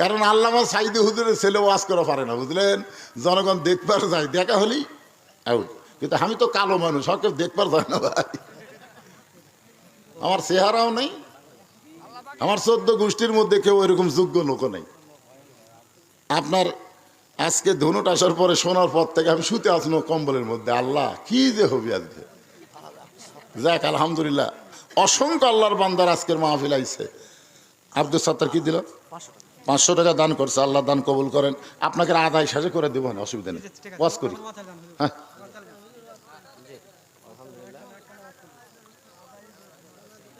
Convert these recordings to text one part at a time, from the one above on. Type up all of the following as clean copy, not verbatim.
কারণ আল্লামা সাইদি হুজুরের ছেলে ওয়াজ করা পারে না, বুঝলেন? জনগণ দেখবার যায়, দেখা হলেই আউট। কিন্তু আমি তো কালো মানুষ, হকে দেখবার যায় না ভাই, আমার চেহারাও নেই, আমার 14 গোষ্ঠীর মধ্যে কেউ এরকম যোগ্য লোক নেই। আপনার আজকে ধনুট আসার পরে শোনার পর থেকে আমি শুতে আসলো কম্বলের মধ্যে, আল্লাহ কি যে হবে আজকে। যাক আলহামদুলিল্লাহ, অসংখ্য আল্লাহর বান্দার আজকের মাহফিল আইছে। আব্দুল সাত্তার কি দিল? 500 টাকা দান করছে, আল্লাহ দান কবুল করেন। আপনাকে আদায় সাজে করে দেবো না, অসুবিধা নেই, ওয়াজ করি। হ্যাঁ,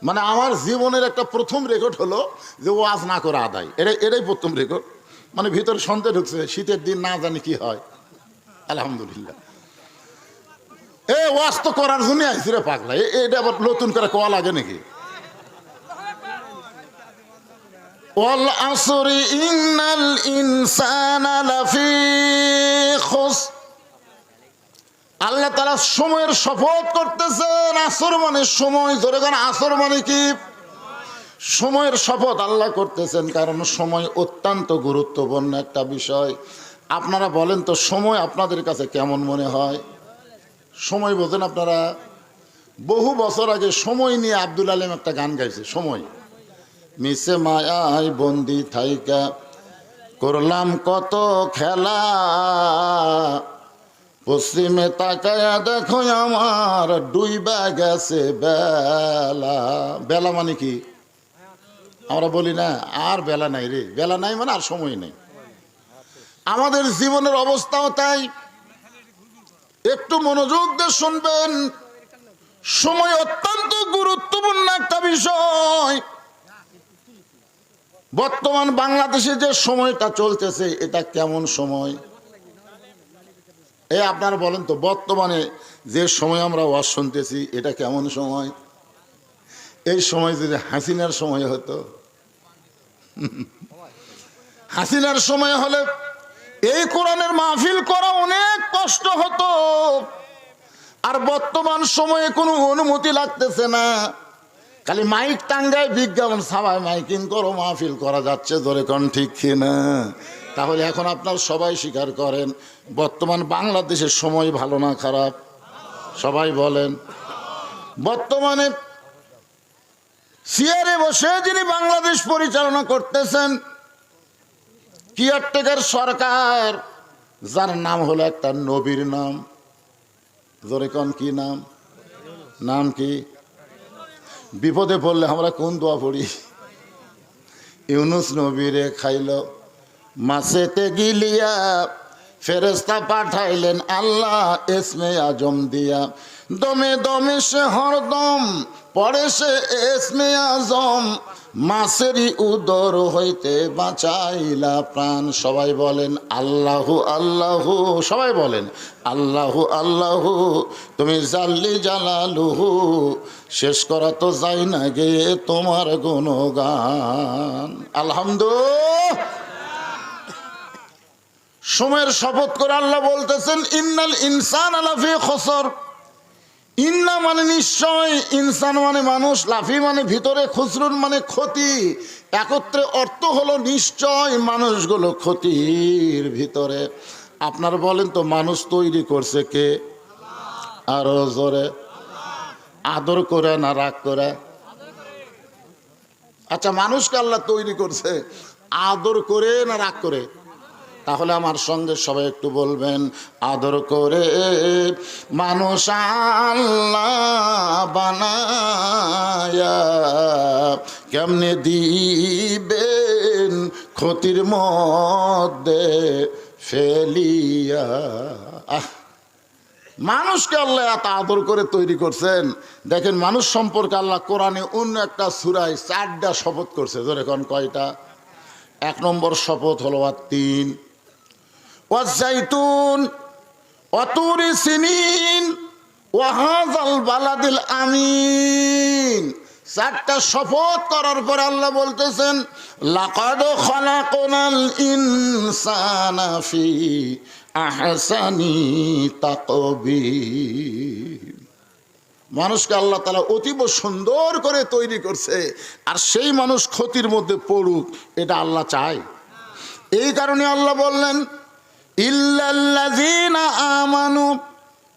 মানে আমার জীবনের একটা প্রথম রেকর্ড হলো যে ওয়াজ না করে আদায়, এটাই প্রথম রেকর্ড। মানে ভিতরে সন্দেহ ঢুকছে, শীতের দিন না জানি কি হয়। আলহামদুলিল্লাহ, ওয়াজ তো করার জন্য আইছি রে পাগলা, এটা আবার নতুন করে কোয়া লাগে নাকি? ওয়াল আসরি ইন্নাল ইনসানা লাফি খুসর। আল্লাহ তাআলা সময়ের শপথ করতেছেন, আসর মানে সময়। ধরে গেন আসর মানে কি? সময়ের শপথ আল্লাহ করতেছেন, কারণ সময় অত্যন্ত গুরুত্বপূর্ণ একটা বিষয়। আপনারা বলেন তো, সময় আপনাদের কাছে কেমন মনে হয়? সময় বোঝেন আপনারা? বহু বছর আগে সময় নিয়ে আব্দুল আলিম একটা গান গাইছে, সময়। মিশে মায়ায় বন্দি থাইকা করলাম কত খেলা, পশ্চিমে তাকায়া দেখো আমার ডুইবা গেছে বেলা। বেলা মানে কি? আমরা বলি না আর বেলা নাই রে, বেলা নাই মানে আর সময় নেই। আমাদের জীবনের অবস্থাও তাই। একটু মনোযোগ দিয়ে শুনবেন, সময় অত্যন্ত গুরুত্বপূর্ণ একটা বিষয়। বর্তমান বাংলাদেশে যে সময়টা চলতেছে, এটা কেমন সময়? আপনারা বলেন তো, বর্তমানে যে সময় আমরা ওয়াজ শুনতেছি, এটা কেমন সময়? এই সময় যদি হাসিনার সময় হতো, হাসিনার সময় হলে এই কোরআনের মাহফিল করা অনেক কষ্ট হতো। আর বর্তমান সময়ে কোনো অনুমতি লাগতেছে না, খালি মাইক টাঙ্গায় বিজ্ঞাপন ছাপায় মাইকিং করো, মাহফিল করা যাচ্ছে। ধরে কোন ঠিক কিনা? তাহলে এখন আপনার সবাই স্বীকার করেন, বর্তমান বাংলাদেশের সময় ভালো না খারাপ? সবাই বলেন। বর্তমানে চেয়ারে বসে যিনি বাংলাদেশ পরিচালনা করতেছেন, কেয়ারটেকার সরকার, যার নাম হলো একটা নবীর নাম। জোরে কোন কি নাম? নাম কি? বিপদে পড়লে আমরা কোন দোয়া পড়ি? ইউনুস নবীরে খাইল মাছেতে গিলিয়া, ফেরেশতা পাঠাইলেন আল্লাহ ইসমে আজম দিয়া। দমে দমে সে হরদম পড়ে সে ইসমে আজম, মাছেরই উদর হইতে বাঁচাইলা প্রাণ। সবাই বলেন আল্লাহু আল্লাহু, সবাই বলেন আল্লাহু আল্লাহু, তুমি জাল্লি জালালুহু, শেষ করা তো যাই না গে তোমার গুণগান। আলহামদুলিল্লাহ। সময়ের শপথ করে আল্লাহ বলতেছেন, ইন্নাল ইনসানা লাফি খুসর। ইন্না মানে নিশ্চয়, ইনসান মানে মানুষ, লাফি মানে ভিতরে, খুসরুন মানে ক্ষতি। একত্রে অর্থ হলো নিশ্চয় মানুষগুলো ক্ষতির ভিতরে। আপনার বলেন তো, মানুষ তৈরি করছে কে? আরো জোরে। আদর করে না রাগ করে? আচ্ছা, মানুষকে আল্লাহ তৈরি করছে আদর করে না রাগ করে? তাহলে আমার সঙ্গে সবাই একটু বলবেন, আদর করে মানুষ আল্লাহ বানায়া কেমনে দিবেন ক্ষতির মধ্যে ফেলিয়া। মানুষকে আল্লাহ এত আদর করে তৈরি করছেন। দেখেন, মানুষ সম্পর্কে আল্লাহ কোরআনে অন্য একটা সূরায় 4টা শপথ করছে। ধরে কোন কয়টা? 1 নম্বর শপথ হলো তিন, ওয়াজ্জাইতুন ওয়াতুরি সিনিন ওয়াহাযাল বালাদিল আমিন। 4টা শপথ করার পর আল্লাহ বলতেছেন, লাকাদ খালাকনাল ইনসানা ফি আহসানি তাকবীর। মানুষকে আল্লাহ তাআলা অতীব সুন্দর করে তৈরি করছে, আর সেই মানুষ ক্ষতির মধ্যে পড়ুক এটা আল্লাহ চায়? এই কারণে আল্লাহ বললেন ইল্লাল্লাযীনা আমানু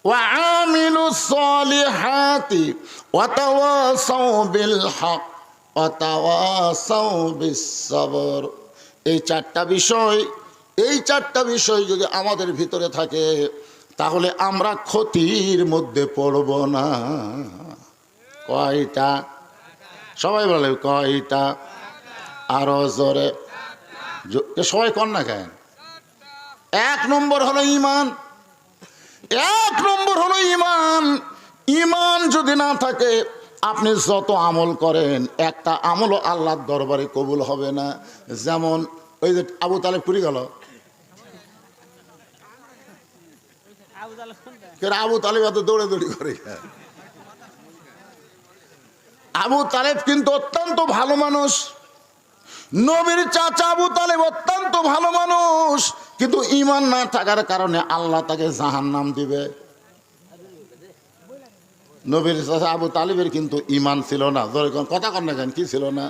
ওয়া আমিলুস সলিহাতি ওয়া তাওয়াসাউ বিল হক ওয়া তাওয়াসাউ বিস সবর। এই চারটা বিষয় যদি আমাদের ভিতরে থাকে তাহলে আমরা ক্ষতির মধ্যে পড়ব না। কয়টা? সবাই বলে কয়টা? আরো জোরে সবাই কর না কেন? এক নম্বর হলো ঈমান। ঈমান যদি না থাকে আপনি যত আমল করেন একটা আমলও আল্লাহর দরবারে কবুল হবে না। যেমন ওই যে আবু তালেব পুরি গেল, আবু তালেব এত দৌড়াদৌড়ি করে। আবু তালেব কিন্তু অত্যন্ত ভালো মানুষ, নবীর চাচা আবু তালেব অত্যন্ত ভালো মানুষ, কিন্তু ঈমান না থাকার কারণে আল্লাহ তাকে জাহান্নাম দিবে। নবীর চাচা আবু তালেবের কিন্তু ঈমান ছিল না। কথা কন না কেন? কি ছিল না?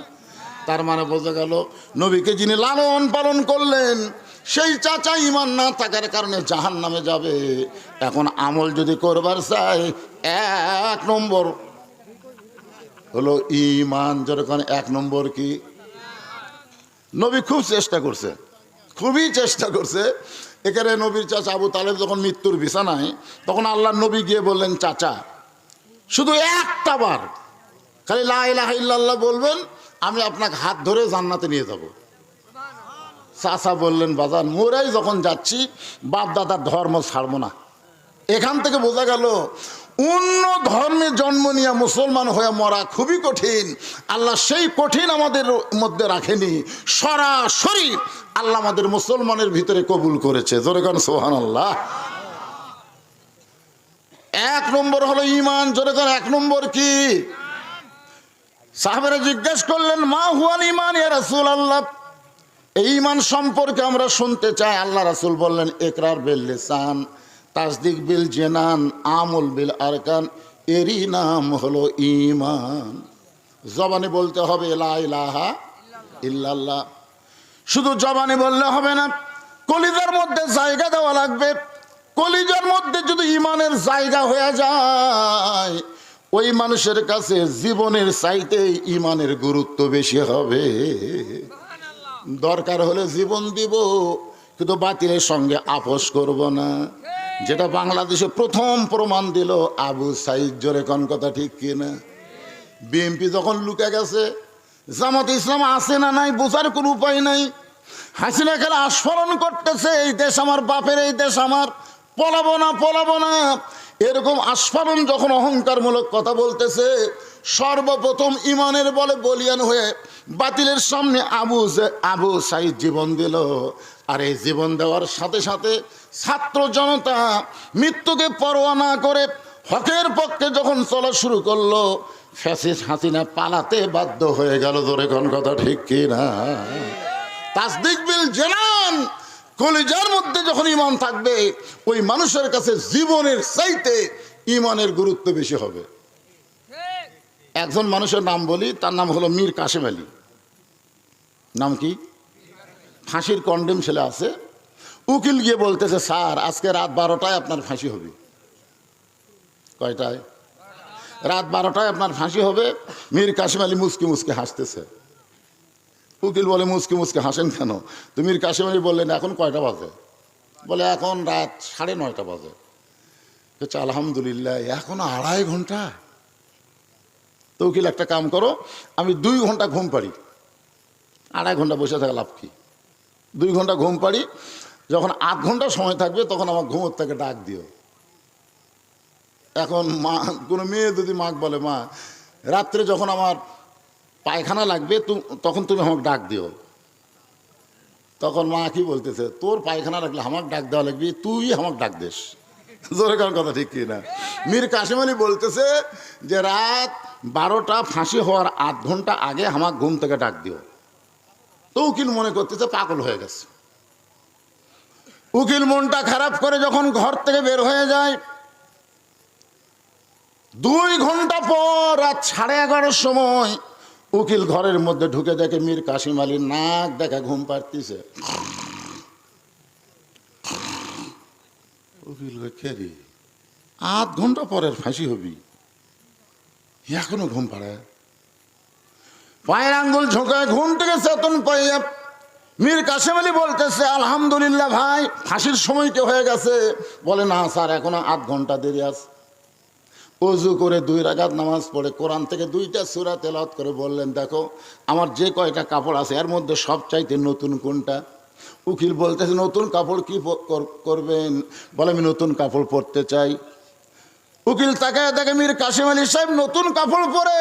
তার মানে বোঝা গেল নবীকে যিনি লালন পালন করলেন সেই চাচা ঈমান না থাকার কারণে জাহান্নামে যাবে। এখন আমল যদি করবার চাই এক নম্বর হলো ঈমান। যেরকম এক নম্বর কি? নবী খুব চেষ্টা করছে, খুবই চেষ্টা করছে। এখানে নবীর চাচা আবু তালেব যখন মৃত্যুর বিছানায়, তখন আল্লাহর নবী গিয়ে বললেন চাচা শুধু একটা বার খালি লা ইলাহা ইল্লাল্লাহ বলবেন, আমি আপনাকে হাত ধরে জান্নাতে নিয়ে যাব। চাচা বললেন বাজান মোরাই যখন যাচ্ছি বাপ দাদার ধর্ম ছাড়বো না। এখান থেকে বোঝা গেল অন্য ধর্মে জন্ম নিয়ে মুসলমান হয়ে মরা খুবই কঠিন। আল্লাহ সেই কঠিন আমাদের মধ্যে রাখেনি, সরাসরি আল্লাহ আমাদের মুসলমানের ভিতরে কবুল করেছে। জোরে গান সুবহানাল্লাহ। এক নম্বর হলো ঈমান। জোরে গান এক নম্বর কি? সাহাবারা জিজ্ঞেস করলেন মা হুয়াল ঈমান ইয়া রাসূলুল্লাহ, এই ঈমান সম্পর্কে আমরা শুনতে চাই। আল্লাহ রাসূল বললেন ইকরার বিল লিসান, তাসদিক বিল জিনান, আমল বিল আরকান, এরই নাম হলো ঈমান। জবানে বলতে হবে লা ইলাহা ইল্লাল্লাহ। শুধু জবানে বললে হবে না, কলিজার মধ্যে জায়গা দেওয়া লাগবে। কলিজার মধ্যে যদি ঈমানের জায়গা হয়ে যায় ওই মানুষের কাছে জীবনের চাইতে ঈমানের গুরুত্ব বেশি হবে। দরকার হলে জীবন দিব, কিন্তু বাতিলের সঙ্গে আপোষ করব না। যেটা বাংলাদেশে প্রথম প্রমাণ দিল আবু সাইদ। জোরে কোন কথা ঠিক কিনা? বিএনপি যখন লুকে গেছে, জামাত ইসলাম আছে না নাই বোঝার কোনো উপায় নাই। হাসিনা খেলা আস্ফালন করতেছে এই দেশ আমার বাপের, এই দেশ আমার, পলাবো না পলাবো না, এরকম আস্ফালন যখন অহংকারমূলক কথা বলতেছে, সর্বপ্রথম ঈমানের বলে বলিয়ান হয়ে বাতিলের সামনে আবু সাইদ জীবন দিল। আর এই জীবন দেওয়ার সাথে সাথে ছাত্র জনতা মৃত্যুকে পরোয়া না করে হকের পক্ষে যখন চলা শুরু করলো, ফ্যাসিস্ট হাসিনা পালাতে বাধ্য হয়ে গেল। ধরে কোন কথা ঠিক কি না? তাসদিক বিল জিনান, কলিজার মধ্যে যখন ঈমান থাকবে ওই মানুষের কাছে জীবনের চাইতে ঈমানের গুরুত্ব বেশি হবে। একজন মানুষের নাম বলি, তার নাম হলো মীর কাসেম আলী। নাম কি? ফাঁসির কন্ডেম ছেলে আছে। উকিল গিয়ে বলতেছে স্যার আজকে রাত 12টায় আপনার ফাঁসি হবে। কয়টায়? রাত 12টায় আপনার ফাঁসি হবে। মীর কাসেম আলী মুচকি মুচকি হাসতেছে। উকিল বলে মুচকি মুচকি হাসেন কেন? তো মীর কাসেম আলী বললেন এখন কয়টা বাজে? বলে এখন রাত 9:30 বাজে। বলছে আলহামদুলিল্লাহ, এখন 2.5 ঘন্টা। তো উকিল একটা কাম করো, আমি 2 ঘন্টা ঘুম পাড়ি। 2.5 ঘন্টা বসে থাকা লাভ কি? 2 ঘন্টা ঘুম পাড়ি, যখন 8 ঘন্টা সময় থাকবে তখন আমার ঘুমোর থেকে ডাক দিও। এখন মা, কোনো মেয়ে যদি মাকে বলে মা রাত্রে যখন আমার পায়খানা লাগবে তখন তুমি আমাকে ডাক দিও, তখন মা কি বলতেছে তোর পায়খানা লাগলে আমাকে ডাক দেওয়া লাগবে, তুই আমাকে ডাক দিস। জোরে কার কথা ঠিক কিনা? মীর কাসেম আলী বলতেছে যে রাত 12টা ফাঁসি হওয়ার 8 ঘন্টা আগে আমাকে ঘুম থেকে ডাক দিও। তো উকিল মনে করতেছে পাগল হয়ে গেছে। উকিল মনটা খারাপ করে যখন ঘর থেকে বের হয়ে যায়, 2 ঘন্টা পর রাত 11:30 সময় উকিল ঘরের মধ্যে ঢুকে দেখে মীর কাসেম আলী নাক দেখা ঘুম পাড়তিছে। উকিল খেরি 8 ঘন্টা পরের ফাঁসি হবি, এখনো ঘুম পাড়ে। পায়ের আঙ্গুল ঝোঁকায় ঘুম থেকে চেতন পাইয়া মীর কাসেম আলী বলতেছে, আলহামদুলিল্লাহ ভাই, ফাঁসির সময় কে হয়ে গেছে? বলে না স্যার, এখনো 8 ঘন্টা দেরি আছে। ওযু করে 2 রাকাত নামাজ পড়ে কোরআন থেকে 2টা সূরা তেলাওয়াত করে বললেন, দেখো আমার যে কয়টা কাপড় আছে এর মধ্যে সবচাইতে নতুন কোনটা? উকিল বলতেছে, নতুন কাপড় কি করবেন? বলে আমি নতুন কাপড় পরতে চাই। উকিল তাকায় দেখে মীর কাসেম আলী সাহেব নতুন কাপড় পরে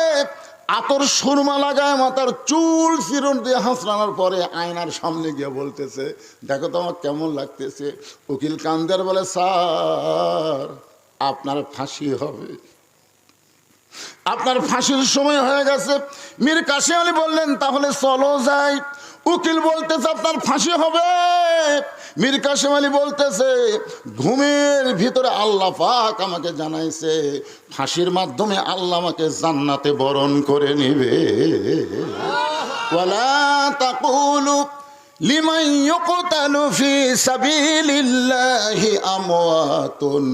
আতর সুরমা লাগায় মাথার চুল চিরুন দিয়ে হাসরানোর পরে আয়নার সামনে গিয়ে বলতেছে, দেখো তো আমার কেমন লাগতেছে। উকিল কান্দের বলে, স্যার আপনার ফাঁসি হবে, আপনার ফাঁসির সময় হয়ে গেছে। মীর কাসেম আলী বললেন, তাহলে চলো যাই। উকিল বলতেছে, আপনার ফাঁসি হবে। মীর কাসেম আলী বলতেছে, ঘুমের ভিতরে আল্লাহ পাক আমাকে জানাইছে ফাঁসির মাধ্যমে আল্লাহ আমাকে জান্নাতে বরণ করে নিবে। ওয়ালা তাকুলু লিমান ইউকতালু ফি সাবিলিল্লাহি আমওয়াতুন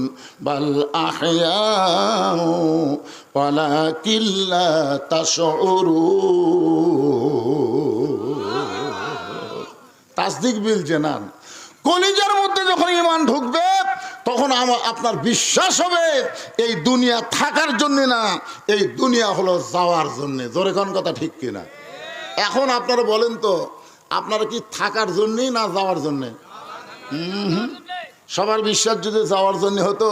বাল আহইয়াউ ওয়ালাকিন লা তাশউরুন। তাসদিক বিল জানান, কলিজার মধ্যে যখন ঈমান ঢুকবে তখন আপনার বিশ্বাস হবে এই দুনিয়া থাকার জন্য না, এই দুনিয়া হলো যাওয়ার জন্য। জোরে কোন কথা ঠিক কিনা? এখন আপনারা বলেন তো, আপনারা কি থাকার জন্যই না যাওয়ার জন্যে? সবার বিশ্বাস যদি যাওয়ার জন্য হতো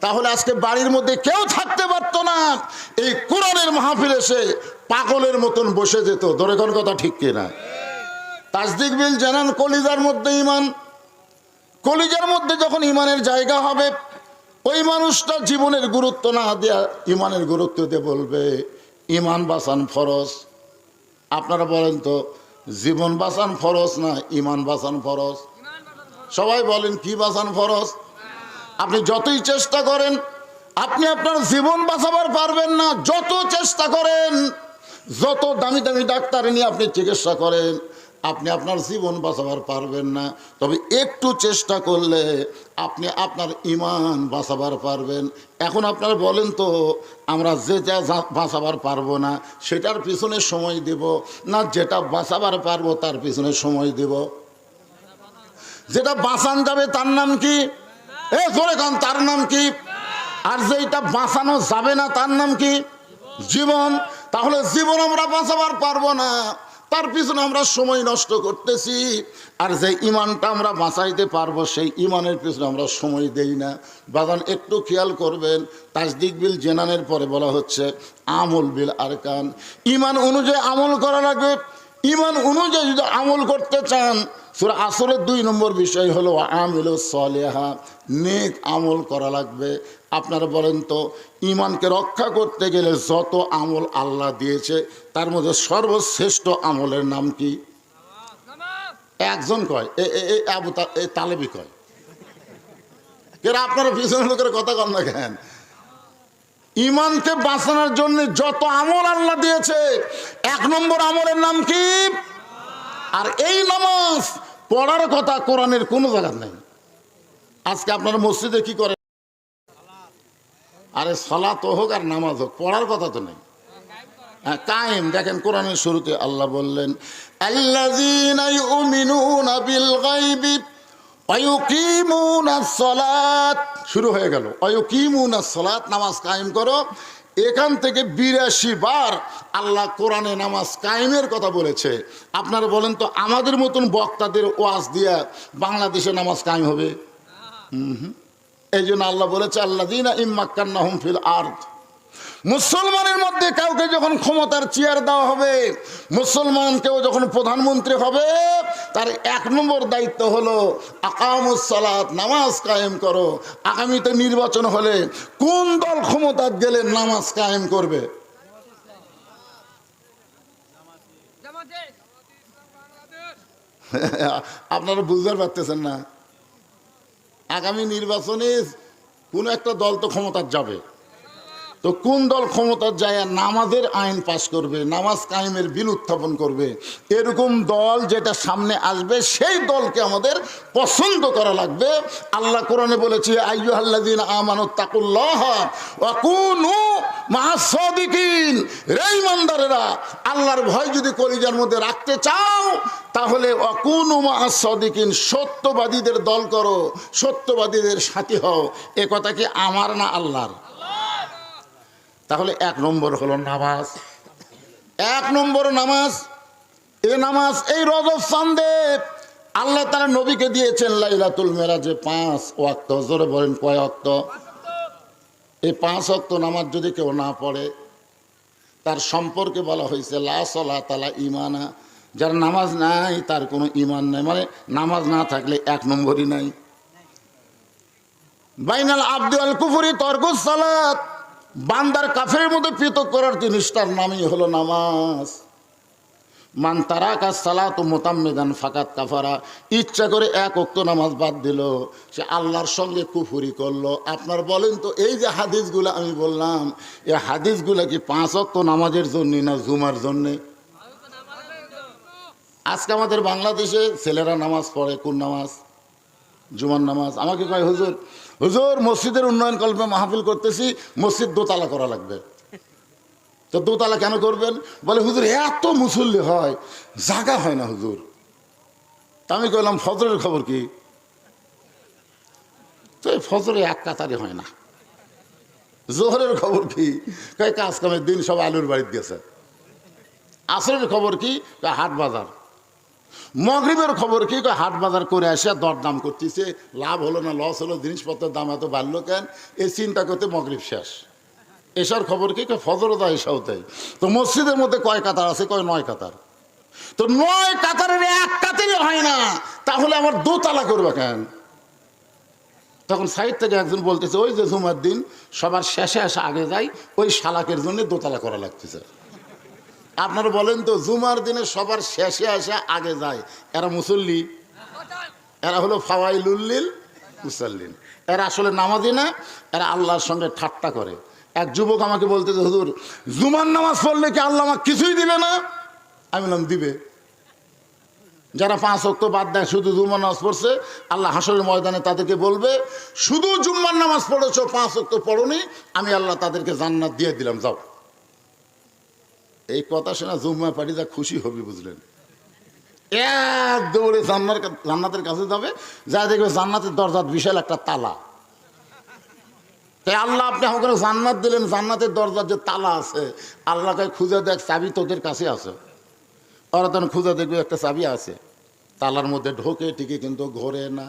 তাহলে আজকে বাড়ির মধ্যে কেউ থাকতে পারতো না, এই কোরআনের মাহফিল এসে পাগলের মতন বসে যেত। জোরে কোন কথা ঠিক কিনা? তাসদিক বিল জানান, কলিজার মধ্যে ঈমান। কলিজার মধ্যে যখন ঈমানের জায়গা হবে, ওই মানুষটা জীবনের গুরুত্ব না দেয়া ঈমানের গুরুত্ব দিয়ে বলবে, ঈমান বাঁচান ফরজ। আপনারা বলেন তো, জীবন বাঁচান ফরজ না ঈমান বাঁচান ফরজ? সবাই বলেন, কি বাঁচান ফরজ? আপনি যতই চেষ্টা করেন আপনি আপনার জীবন বাঁচাবার পারবেন না। যত চেষ্টা করেন, যত দামি দামি ডাক্তার নিয়ে আপনি চিকিৎসা করেন, আপনি আপনার জীবন বাঁচাবার পারবেন না। তবে একটু চেষ্টা করলে আপনি আপনার ঈমান বাঁচাবার পারবেন। এখন আপনারা বলেন তো, আমরা যেটা বাঁচাবার পারবো না সেটার পিছনে সময় দেব, না যেটা বাঁচাবার পারবো তার পিছনে সময় দেব? যেটা বাঁচান যাবে তার নাম কি? জোরে কান, তার নাম কি? আর যেটা বাঁচানো যাবে না তার নাম কি? জীবন। তাহলে জীবন আমরা বাঁচাবার পারবো না, তার পিছনে আমরা সময় নষ্ট করতেছি। আর যে ঈমানটা আমরা বাঁচাইতে পারবো সেই ঈমানের পিছনে আমরা সময় দেই না। বাগান একটু খেয়াল করবেন, তাসদিক বিল জানানের পরে বলা হচ্ছে আমল বিল আরকান। ঈমান অনুযায়ী আমল করা লাগবে। ঈমান অনুযায়ী যদি আমল করতে চান, সূরা আসরের 2 নম্বর বিষয় হলো আমিলুস সলিহা, নেক আমল করা লাগবে। আপনারা বলেন তো, ঈমানকে রক্ষা করতে গেলে যত আমল আল্লাহ দিয়েছে তার মধ্যে সর্বশ্রেষ্ঠ আমলের নাম কি? একজন কয়, আবু তালেবি কয়। এরা আপনারা পিছনের লোকের কথা কন না কেন? ঈমানকে বাঁচানোর জন্য যত আমল আল্লাহ দিয়েছে 1 নম্বর আমলের নাম কি? আর এই নামাজ পড়ার কথা কোরআনের কোনো জায়গা নেই। আজকে আপনারা মসজিদে কি করেন? আরে সালাত হোক আর নামাজ হোক, পড়ার কথা তো নেই। কায়েম দেখেন, কোরআনের শুরুতে আল্লাহ বললেন, আল্লাযীনা ইউমিনুনা বিল গায়বি ওয়া ইউকিমুনাস সালাত। শুরু হয়ে গেল ওয়া ইউকিমুনাস সালাত, নামাজ কায়েম করো। এখান থেকে 82 বার আল্লাহ কোরআনে নামাজ কায়েমের কথা বলেছে। আপনারা বলেন তো, আমাদের মতন বক্তাদের ওয়াজ দিয়া বাংলাদেশে নামাজ কায়েম হবে? এই জন্য আল্লাহ বলেছে, আল্লাযীনা ইম্মাক্কান্নাহুম ফিল আরদ। মুসলমানের মধ্যে কাউকে যখন ক্ষমতার চেয়ার দেওয়া হবে, মুসলমান কেউ যখন প্রধানমন্ত্রী হবে, তার 1 নম্বর দায়িত্ব হলো আকামুস সালাত, নামাজ কায়েম করো। আগামীতে নির্বাচন হলে কোন দল ক্ষমতা গেলে নামাজ কায়েম করবে? আপনারা বুঝতে পারতেছেন না? আগামী নির্বাচনে কোন একটা দল তো ক্ষমতা যাবে। তো কোন দল ক্ষমতার যায় নামাজের আইন পাশ করবে, নামাজ কায়েমের বিল উত্থাপন করবে, এরকম দল যেটা সামনে আসবে সেই দলকে আমাদের পছন্দ করা লাগবে। আল্লাহ কোরআনে বলেছে আইয়ুহাল্লাযীনা আমানুত্তাকুল্লাহ ওয়া কুনু মা'আস সাদিকিন, হে ঈমানদারেরা আল্লাহর ভয় যদি কলিজার মধ্যে রাখতে চাও তাহলে ওয়া কুনু মা'আস সাদিকিন, সত্যবাদীদের দল করো, সত্যবাদীদের সাথী হও। এ কথা কি আমার না আল্লাহর? তাহলে এক নম্বর হলো নামাজ, এক নম্বর নামাজ। এই নামাজ এই রজব চাঁদে আল্লাহ তাআলা নবীকে দিয়েছেন লাইলাতুল মেরাজে 5 ওয়াক্ত। জোরে বলেন কয় ওয়াক্ত? এই 5 ওয়াক্ত নামাজ যদি কেউ না পড়ে তার সম্পর্কে বলা হয়েছে লা সালাতা লা ঈমানা, যার নামাজ নাই তার কোনো ঈমান নাই, মানে নামাজ না থাকলে এক নম্বরই নাই। বাইনাল আবদি ওয়াল কুফরি তরকুস সালাত, বান্দার কাফেরের মধ্যে পৃথক করার জিনিসটার নামই হলো নামাজ। মান তারাকা সালাতু মুতাম্মিদান ফাকাত কাফারা, ইচ্ছা করে এক ওয়াক্ত নামাজ বাদ দিল সে আল্লাহর সঙ্গে কুফরি করলো। আপনার বলেন তো এই যে হাদিসগুলো আমি বললাম এই হাদিসগুলো কি 5 ওয়াক্ত নামাজের জন্য না জুমার জন্যে? আজকে আমাদের বাংলাদেশে ছেলেরা নামাজ পড়ে কোন নামাজ? জুমার নামাজ। আমাকে কয় হুজুর হুজুর মসজিদের উন্নয়ন কল্পে মাহফিল করতেছি, মসজিদ দোতলা করা লাগবে। তো দোতলা কেন করবেন? বলে হুজুর এত মুসল্লি হয় জায়গা হয় না হুজুর। তা আমি কইলাম ফজরের খবর কি? তো ফজরে এক কাতারে হয় না। জোহরের খবর কি? কয় কাজ কামের দিন সব আলুর বাড়িতে গেছে। আসরের খবর কি? হাট বাজার। মাগরিবের খবর কি? হাট বাজার করে আসে দরদাম করতেছে, লাভ হলো না লস হলো, জিনিসপত্রের দাম এত বাড়লো কেন, এই চিন্তা করতে মাগরিব শেষ। এসার খবর কি? ফজরও দেয় এসাও দেয়। তো মসজিদের মধ্যে কয় কাতার আছে? কয় 9 কাতার। তো 9 কাতারের এক কাতারে হয় না, তাহলে আমার দোতলা করবে কেন? তখন সাইড থেকে একজন বলতেছে ওই যে জুমার দিন সবার শেষে আসে আগে যায়, ওই শালাকের জন্য দোতলা করা লাগতেছে। আপনারা বলেন তো জুমার দিনে সবার শেষে আসে আগে যায় এরা মুসল্লি? এরা হলো ফাওয়াইলুল মুসাল্লিন, এরা আসলে নামাজি না, এরা আল্লাহর সঙ্গে ঠাট্টা করে। এক যুবক আমাকে বলতেছে হুজুর জুমার নামাজ পড়লে কি আল্লাহ আমাকে কিছুই দিবে না? আমি বললাম দিবে। যারা 5 ওয়াক্ত বাদ দেয় শুধু জুমার নামাজ পড়ছে, আল্লাহ হাসরের ময়দানে তাদেরকে বলবে শুধু জুম্মার নামাজ পড়েছো 5 ওয়াক্ত পড়োনি, আমি আল্লাহ তাদেরকে জান্নাত দিয়ে দিলাম, যাও। এই কথা শোনা জুম্মা পার্টিটা খুশি হবে, বুঝলেন? এক দৌড়ে জান্নাতের কাছে যাবে, যা দেখবে জান্নাতের দরজার বিশাল একটা তালা। তাই আল্লাহ আপনি আমাকে জান্নাত দিলেন, জান্নাতের দরজার যে তালা আছে আল্লাহকে খুঁজে দেখ চাবি তোদের কাছে আছে। ওরা তখন খুঁজে দেখবে একটা চাবি আছে, তালার মধ্যে ঢোকে ঠিকই কিন্তু ঘোরে না।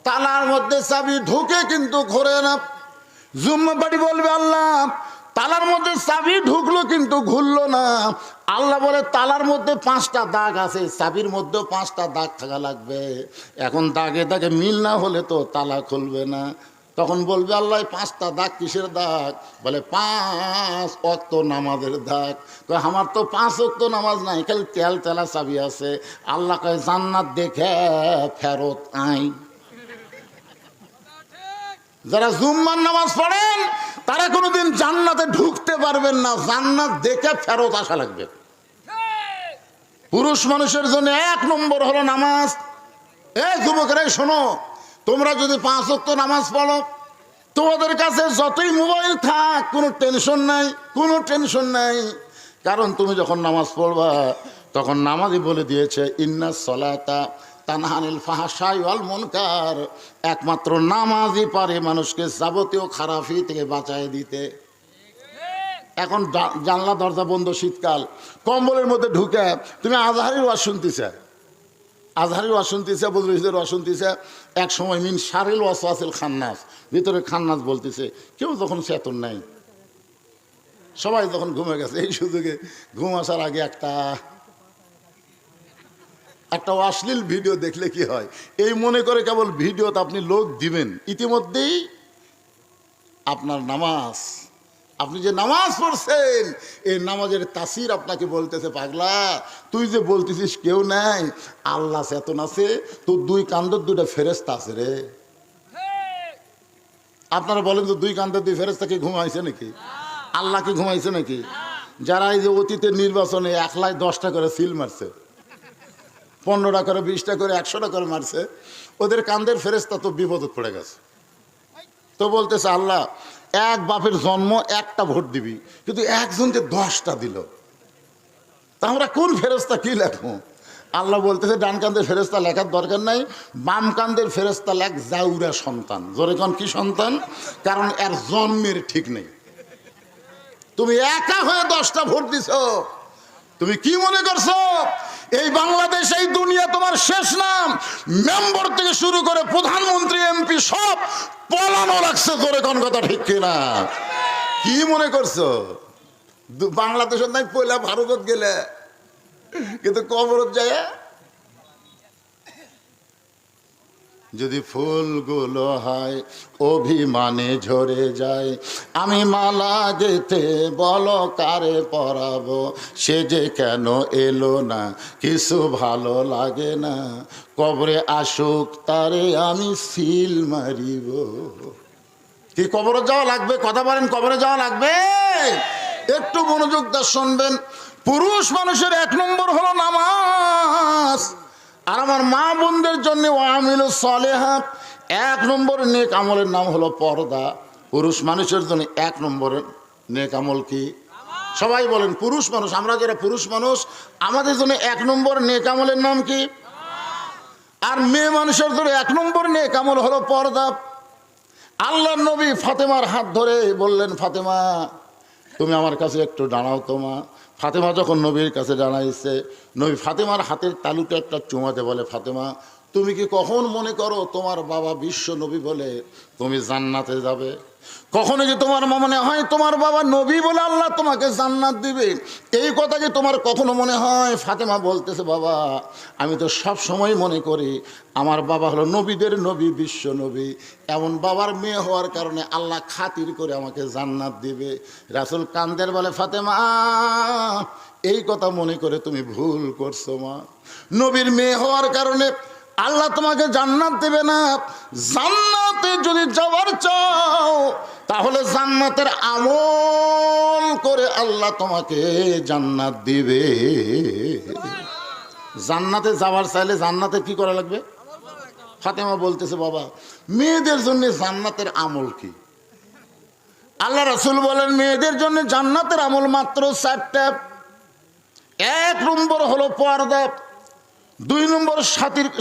তালার মধ্যে চাবি ঢোকে কিন্তু ঘোরে না। জুম্মা পার্টি বলবে আল্লাহ তালার মধ্যে চাবি ঢুকলো কিন্তু ঘুরলো না। আল্লাহ বলে তালার মধ্যে 5টা দাগ আছে, চাবির মধ্যেও 5টা দাগ থাকা লাগবে। এখন দাগে দাগে মিল না হলে তো তালা খুলবে না। তখন বলবে আল্লাহ 5টা দাগ কিসের দাগ? বলে 5 ওয়াক্ত নামাজের দাগ। তো আমার তো 5 ওয়াক্ত নামাজ নাই, খালি তেল তেলা চাবি আছে। আল্লাহ কয় জান্নাত দেখে ফেরত আই। যারা জুম্মার নামাজ পড়েন তারা কোনোদিন জান্নাতে ঢুকতে পারবেন না, জান্নাত দেখে ফেরত আসা লাগবে। পুরুষ মানুষের জন্য 1 নম্বর হলো নামাজ। এই যুবকরাই শোনো, তোমরা যদি 5 ওয়াক্ত নামাজ পড়ো তোমাদের কাছে যতই মোবাইল থাক কোনো টেনশন নাই, কোনো টেনশন নাই। কারণ তুমি যখন নামাজ পড়বা তখন নামাজই বলে দিয়েছে ইন্নাস সালাতা তানহা আনিল ফাহশাই ওয়াল মুনকার, একমাত্র নামাজই পারে মানুষকে যাবতীয় খারাপি থেকে বাঁচায় দিতে। এখন জানলা দরজা বন্ধ, শীতকাল, কম্বলের মধ্যে ঢুকে তুমি আজহারির ওয়াজ শুনতেছে, আজহারির ওয়াজ শুনতেছে, বদরুদের ওয়াজ শুনতেছে। এক সময় মিন শারিল ওয়াসওয়াসিল খান্নাস, ভিতরে খান্নাস বলতেছে, কেউ যখন চেতন নাই, সবাই যখন ঘুমে গেছে, এই সুযোগে ঘুম আসার আগে একটা অশ্লীল ভিডিও দেখলে কি হয়, এই মনে করে কেবল ভিডিওতে আপনি লোক দিবেন, ইতিমধ্যেই আপনার নামাজ, আপনি যে নামাজ পড়ছেন এই নামাজের তাসির আপনাকে বলতেছে পাগলা তুই যে বলতেছিস কেউ নাই, আল্লাহ চেতন আছে, তোর 2 কান্দর 2টা ফেরেশতা আছে রে। আপনারা বলেন তো, দুই কান্দের দুই ফেরেশতা কি ঘুমাইছে নাকি? আল্লাহ কি ঘুমাইছে নাকি? যারা এই যে অতীতের নির্বাচনে 1,10টা করে সিল মারছে, 15টা করে, 20টা করে, 100টা করে মারছে, ওদের কান্দের ফেরেশতা তো বিপদে পড়ে গেছে। তো বলতেছে আল্লাহ, এক বাপের জন্ম একটা ভোট দিবি, কিন্তু একজন যে 10টা দিল, তা আমরা কোন ফেরেশতা কি লেখবো? আল্লাহ বলতেছে, ডান কান্দের ফেরেশতা লেখার দরকার নাই, বাম কান্দের ফেরেশতা লেখ জাউরা সন্তান। জোরে কোন কি সন্তান? কারণ এর জন্মের ঠিক নেই। তুমি একা হয়ে 10টা ভোট দিছো, তুমি কি মনে করছো এই বাংলাদেশ, এই দুনিয়া তোমার শেষ নাম? মেম্বার থেকে শুরু করে প্রধানমন্ত্রী, এমপি সব পলানো লাগছে। জোরে কোন কথা ঠিক কিনা? কি মনে করছো বাংলাদেশের নাই পয়লা ভারতত গেলে, কিন্তু কবরত যায় যদি ফুলগুলো হয় অভিমানে ঝরে যায়, আমি মালা গেতে বলো কারে পরাবো, সে যে কেন এলো না, কিছু ভালো লাগে না, কবরে আসুক তারে আমি সিল মারিব। কি কবরে যাওয়া লাগবে? কথা বলেন, কবরে যাওয়া লাগবে? একটু মনোযোগ দিয়ে শুনবেন। পুরুষ মানুষের 1 নম্বর হলো নামাজ। আর আমার মা বোনদের জন্য ওয়ামিলুস সালিহাত, 1 নম্বর নেক আমলের নাম হলো পর্দা। পুরুষ মানুষের জন্য 1 নম্বরের নেক আমল কি? সবাই বলেন, পুরুষ মানুষ, আমরা যারা পুরুষ মানুষ, আমাদের জন্য 1 নম্বর নেক আমলের নাম কি? আর মেয়ে মানুষের জন্য 1 নম্বর নেক আমল হলো পর্দা। আল্লাহর নবী ফাতেমার হাত ধরে বললেন, ফাতেমা তুমি আমার কাছে একটু দাঁড়াও তো মা। ফাতেমা যখন নবীর কাছে দাঁড়াইছে, নবী ফাতেমার হাতের তালুতে একটা চুমাতে বলে, ফাতেমা তুমি কি কখন মনে করো তোমার বাবা বিশ্ব নবী বলে তুমি জান্নাতে যাবে? কখনো কি তোমার মনে হয় তোমার বাবা নবী বলে আল্লাহ তোমাকে জান্নাত দিবে? এই কথা কি তোমার কখনো মনে হয়? ফাতেমা বলতেছে, বাবা আমি তো সব সময় মনে করি আমার বাবা হলো নবীদের নবী, বিশ্ব নবী। এমন বাবার মেয়ে হওয়ার কারণে আল্লাহ খাতির করে আমাকে জান্নাত দিবে। রাসূল কান্দের বলে, ফাতেমা এই কথা মনে করে তুমি ভুল করছো মা। নবীর মেয়ে হওয়ার কারণে আল্লাহ তোমাকে জান্নাত দেবে না। জান্নাতে যদি যাওয়ার চাও তাহলে জান্নাতের আমল করে আল্লাহ তোমাকে জান্নাত দিবে। জান্নাতে যাওয়ার চাইলে জান্নাতে কি করা লাগবে? ফাতেমা বলতেছে, বাবা মেয়েদের জন্য জান্নাতের আমল কি? আল্লাহ রাসূল বলেন, মেয়েদের জন্য জান্নাতের আমল মাত্র 4টা। 1 নম্বর হলো পর্দা, 2 নম্বর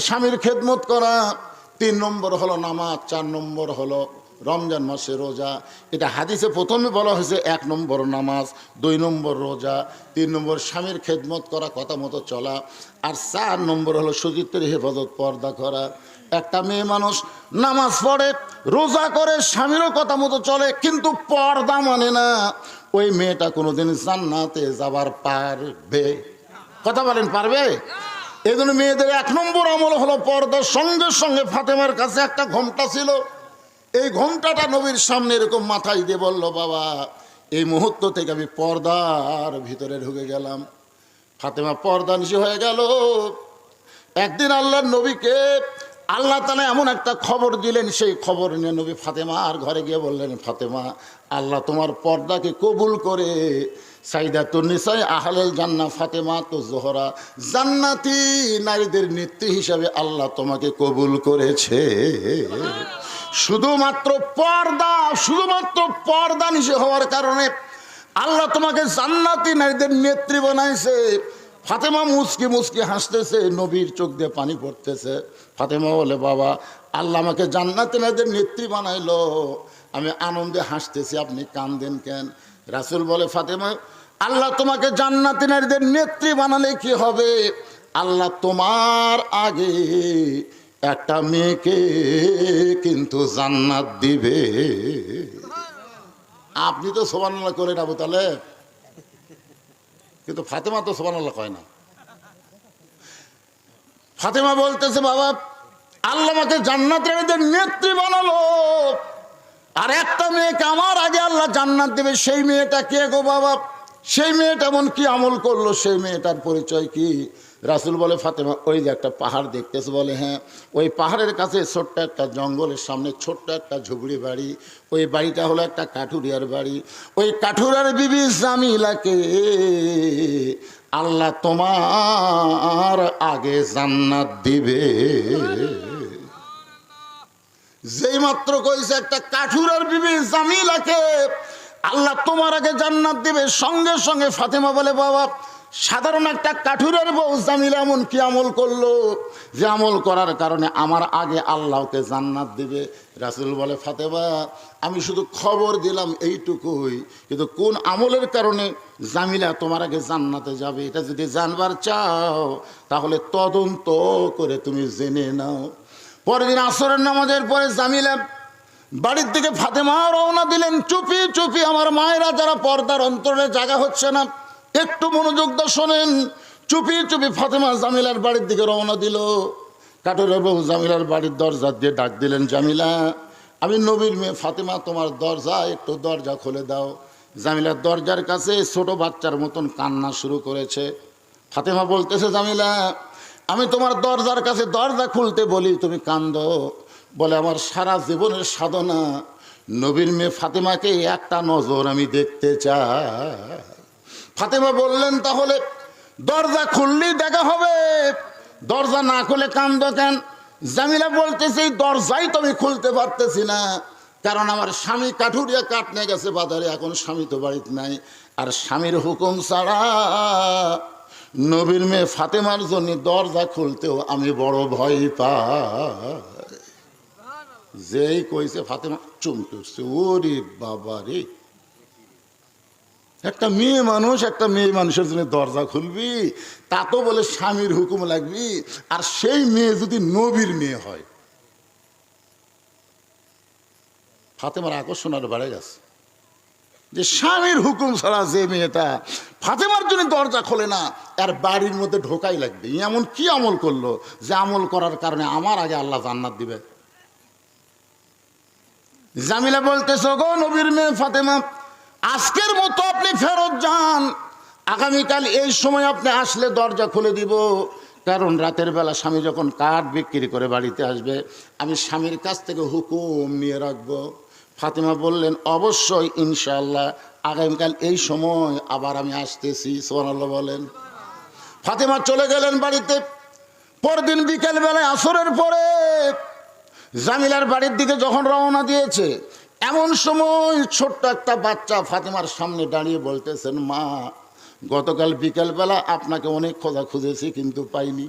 স্বামীর খেদমত করা, 3 নম্বর হলো নামাজ, 4 নম্বর হলো রমজান মাসে রোজা। এটা হাদিসে প্রথমে বলা হয়েছে 1 নম্বর নামাজ, 2 নম্বর রোজা, 3 নম্বর স্বামীর খেদমত করা, কথা মতো চলা, আর 4 নম্বর হলো সতীত্বের হেফাজত, পর্দা করা। একটা মেয়ে মানুষ নামাজ পড়ে, রোজা করে, স্বামীরও কথা মতো চলে, কিন্তু পর্দা মানে না, ওই মেয়েটা কোনোদিন জান্নাতে যাবার পারবে? কথা বলেন, পারবে? এই জন্য মেয়েদের 1 নম্বর আমল হলো পর্দা। সঙ্গে সঙ্গে ফাতেমার কাছে একটা ঘোমটা ছিল, এই ঘোমটাটা নবীর সামনে এরকম মাথায় দিয়ে বলল, বাবা এই মুহূর্ত থেকে আমি পর্দার ভিতরে ঢুকে গেলাম। ফাতেমা পর্দা নিশি হয়ে গেল। একদিন আল্লাহর নবীকে আল্লাহ তাআলা এমন একটা খবর দিলেন, সেই খবর নিয়ে নবী ফাতেমার ঘরে গিয়ে বললেন, ফাতেমা আল্লাহ তোমার পর্দাকে কবুল করে সাইদাতুন নিসায়ে আহলেল জান্নাহ ফাতেমা তো জোহরা জান্নাতি নারীদের নেত্রী হিসাবে আল্লাহ তোমাকে কবুল করেছে। শুধুমাত্র পর্দা নিষেধ হওয়ার কারণে আল্লাহ তোমাকে জান্নাতি নারীদের নেত্রী বানাইছে। ফাতেমা মুচকি মুচকি হাসতেছে, নবীর চোখ দিয়ে পানি পড়তেছে। ফাতেমা বলে, বাবা আল্লাহ আমাকে জান্নাতি নারীদের নেত্রী বানাইলো, আমি আনন্দে হাসতেছি, আপনি কান্দেন কেন? রাসূল বলে, ফাতেমা আল্লাহ তোমাকে জান্নাতি নারীদের নেত্রী বানালে কি হবে? আল্লাহ তোমার আগে একটা মেয়েকে কিন্তু জান্নাত দিবে। আপনি তো সুবহানাল্লাহ করেন আবু তালেব, কিন্তু ফাতেমা তো সুবহানাল্লাহ কয় না। ফাতেমা বলতেছে, বাবা আল্লাহ আমাকে জান্নাতের নেত্রী বানালো, আর একটা মেয়েকে আমার আগে আল্লাহ জান্নাত দেবে। সেই মেয়েটা কে গো বাবা? সেই মেয়েটা এমন কি আমল করলো? সেই মেয়েটার পরিচয় কি? রাসূল বলে, ফাতেমা ওই যে একটা পাহাড় দেখতেছে? বলে হ্যাঁ। ওই পাহাড়ের কাছে ছোট্ট একটা জঙ্গলের সামনে ছোট্ট একটা ঝুপড়ি বাড়ি। ওই বাড়িটা হলো একটা কাঠুরিয়ার বাড়ি। ওই কাঠুরিয়ার বিবি জামিলাকে আল্লাহ তোমার আগে জান্নাত দিবে। যেই মাত্র কইছে একটা কাঠুরিয়ার বিবি জামিলাকে আল্লাহ তোমার আগে জান্নাত দিবে, সঙ্গে সঙ্গে ফাতেমা বলে, বাবা সাধারণ একটা কাঠুরের বউ জামিলা এমন কি আমল করলো যে আমল করার কারণে আমার আগে আল্লাহকে জান্নাত দিবে? রাসূল বলে, ফাতেমা আমি শুধু খবর দিলাম এইটুকুই, কিন্তু কোন আমলের কারণে জামিলা তোমার আগে জান্নাতে যাবে এটা যদি জানবার চাও তাহলে তদন্ত করে তুমি জেনে নাও। পরের দিন আসরের নামাজের পরে জামিলা বাড়ির দিকে ফাতেমা রওনা দিলেন। চুপি চুপি আমার মায়েরা যারা পর্দার অন্তরে জায়গা হচ্ছে না, একটু মনোযোগ দিয়ে শোনেন। চুপি চুপি ফাতেমা জামিলার বাড়ির দিকে রওনা দিল। কাঠুরের বউ জামিলার বাড়ির দরজা দিয়ে ডাক দিলেন, জামিলা আমি নবীর মেয়ে ফাতেমা, তোমার দরজা একটু দরজা খুলে দাও। জামিলার দরজার কাছে ছোট বাচ্চার মতন কান্না শুরু করেছে। ফাতেমা বলতেছে, জামিলা আমি তোমার দরজার কাছে দরজা খুলতে বলি তুমি কান্দো? বলে, আমার সারা জীবনের সাধনা নবীর মেয়ে ফাতেমাকে একটা নজর আমি দেখতে চাই। ফাতেমা বললেন, তাহলে দরজা খুললেই দেখা হবে, দরজা না খুলে কান্দো কেন? জামিলা বলতেছে, এই দরজাই তো আমি খুলতে পারতেছি না, কারণ আমার স্বামী কাঠুরিয়া কাঠ নিয়ে গেছে বাজারে, এখন স্বামী তো বাড়িতে নাই, আর স্বামীর হুকুম ছাড়া নবীর মেয়ে ফাতেমার জন্য দরজা খুলতেও আমি বড় ভয় পাই। যেই কইছে ফাতেমা চমকে উঠছে, ওরে বাবা রে, একটা মেয়ে মানুষের জন্য দরজা খুলবি, তা তো বলে স্বামীর হুকুম লাগবি, আর সেই মেয়ে যদি নবীর মেয়ে হয়। ফাতেমার আকর্ষণ আর বেড়ে গেছে যে স্বামীর হুকুম ছাড়া যে মেয়েটা ফাতেমার জন্য দরজা খোলে না, আর বাড়ির মধ্যে ঢোকাই লাগবে। এমন কি আমল করলো যে আমল করার কারণে আমার আগে আল্লাহ জান্নাত দিবে? জামিলা বলতেছ, গো নবীর মেয়ে ফাতেমা, আজকের মতো আপনি ফেরত যান, আগামীকাল এই সময় আপনি আসলে দরজা খুলে দিব, কারণ রাতের বেলা স্বামী যখন কাঠ বিক্রি করে বাড়িতে আসবে আমি স্বামীর কাছ থেকে হুকুম নিয়ে রাখবো। ফাতেমা বললেন, অবশ্যই ইনশাআল্লাহ আগামীকাল এই সময় আবার আমি আসতেছি। সুবহানাল্লাহ বলেন। ফাতেমা চলে গেলেন বাড়িতে। পরদিন বিকেল বেলায় আসরের পরে জামিলার বাড়ির দিকে যখন রওনা দিয়েছে, এমন সময় ছোট্ট একটা বাচ্চা ফাতেমার সামনে দাঁড়িয়ে বলতেছেন, মা গতকাল বিকেলবেলা আপনাকে অনেক খোঁজা খুঁজেছি কিন্তু পাইনি,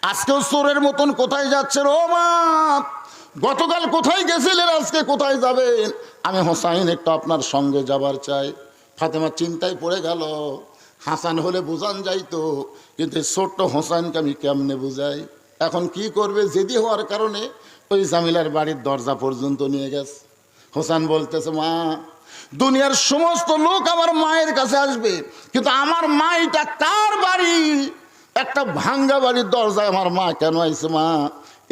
আজকেও চোরের মতন কোথায় যাচ্ছেন? ও মা গতকাল কোথায় গেছিলেন, আজকে কোথায় যাবেন? আমি হোসাইন একটু আপনার সঙ্গে যাবার চাই। ফাতেমা চিন্তায় পড়ে গেল, হাসান হলে বুঝান যাইতো, কিন্তু ছোট্ট হোসাইনকে আমি কেমনে বুঝাই? এখন কি করবে? জেদি হওয়ার কারণে ওই জামিলার বাড়ির দরজা পর্যন্ত নিয়ে গেছে। হোসেন বলতেছে, মা দুনিয়ার সমস্ত লোক আমার মায়ের কাছে আসবে, কিন্তু আমার মা এটা কার বাড়ি? একটা ভাঙ্গা বাড়ির দরজায় আমার মা কেন আইছে? মা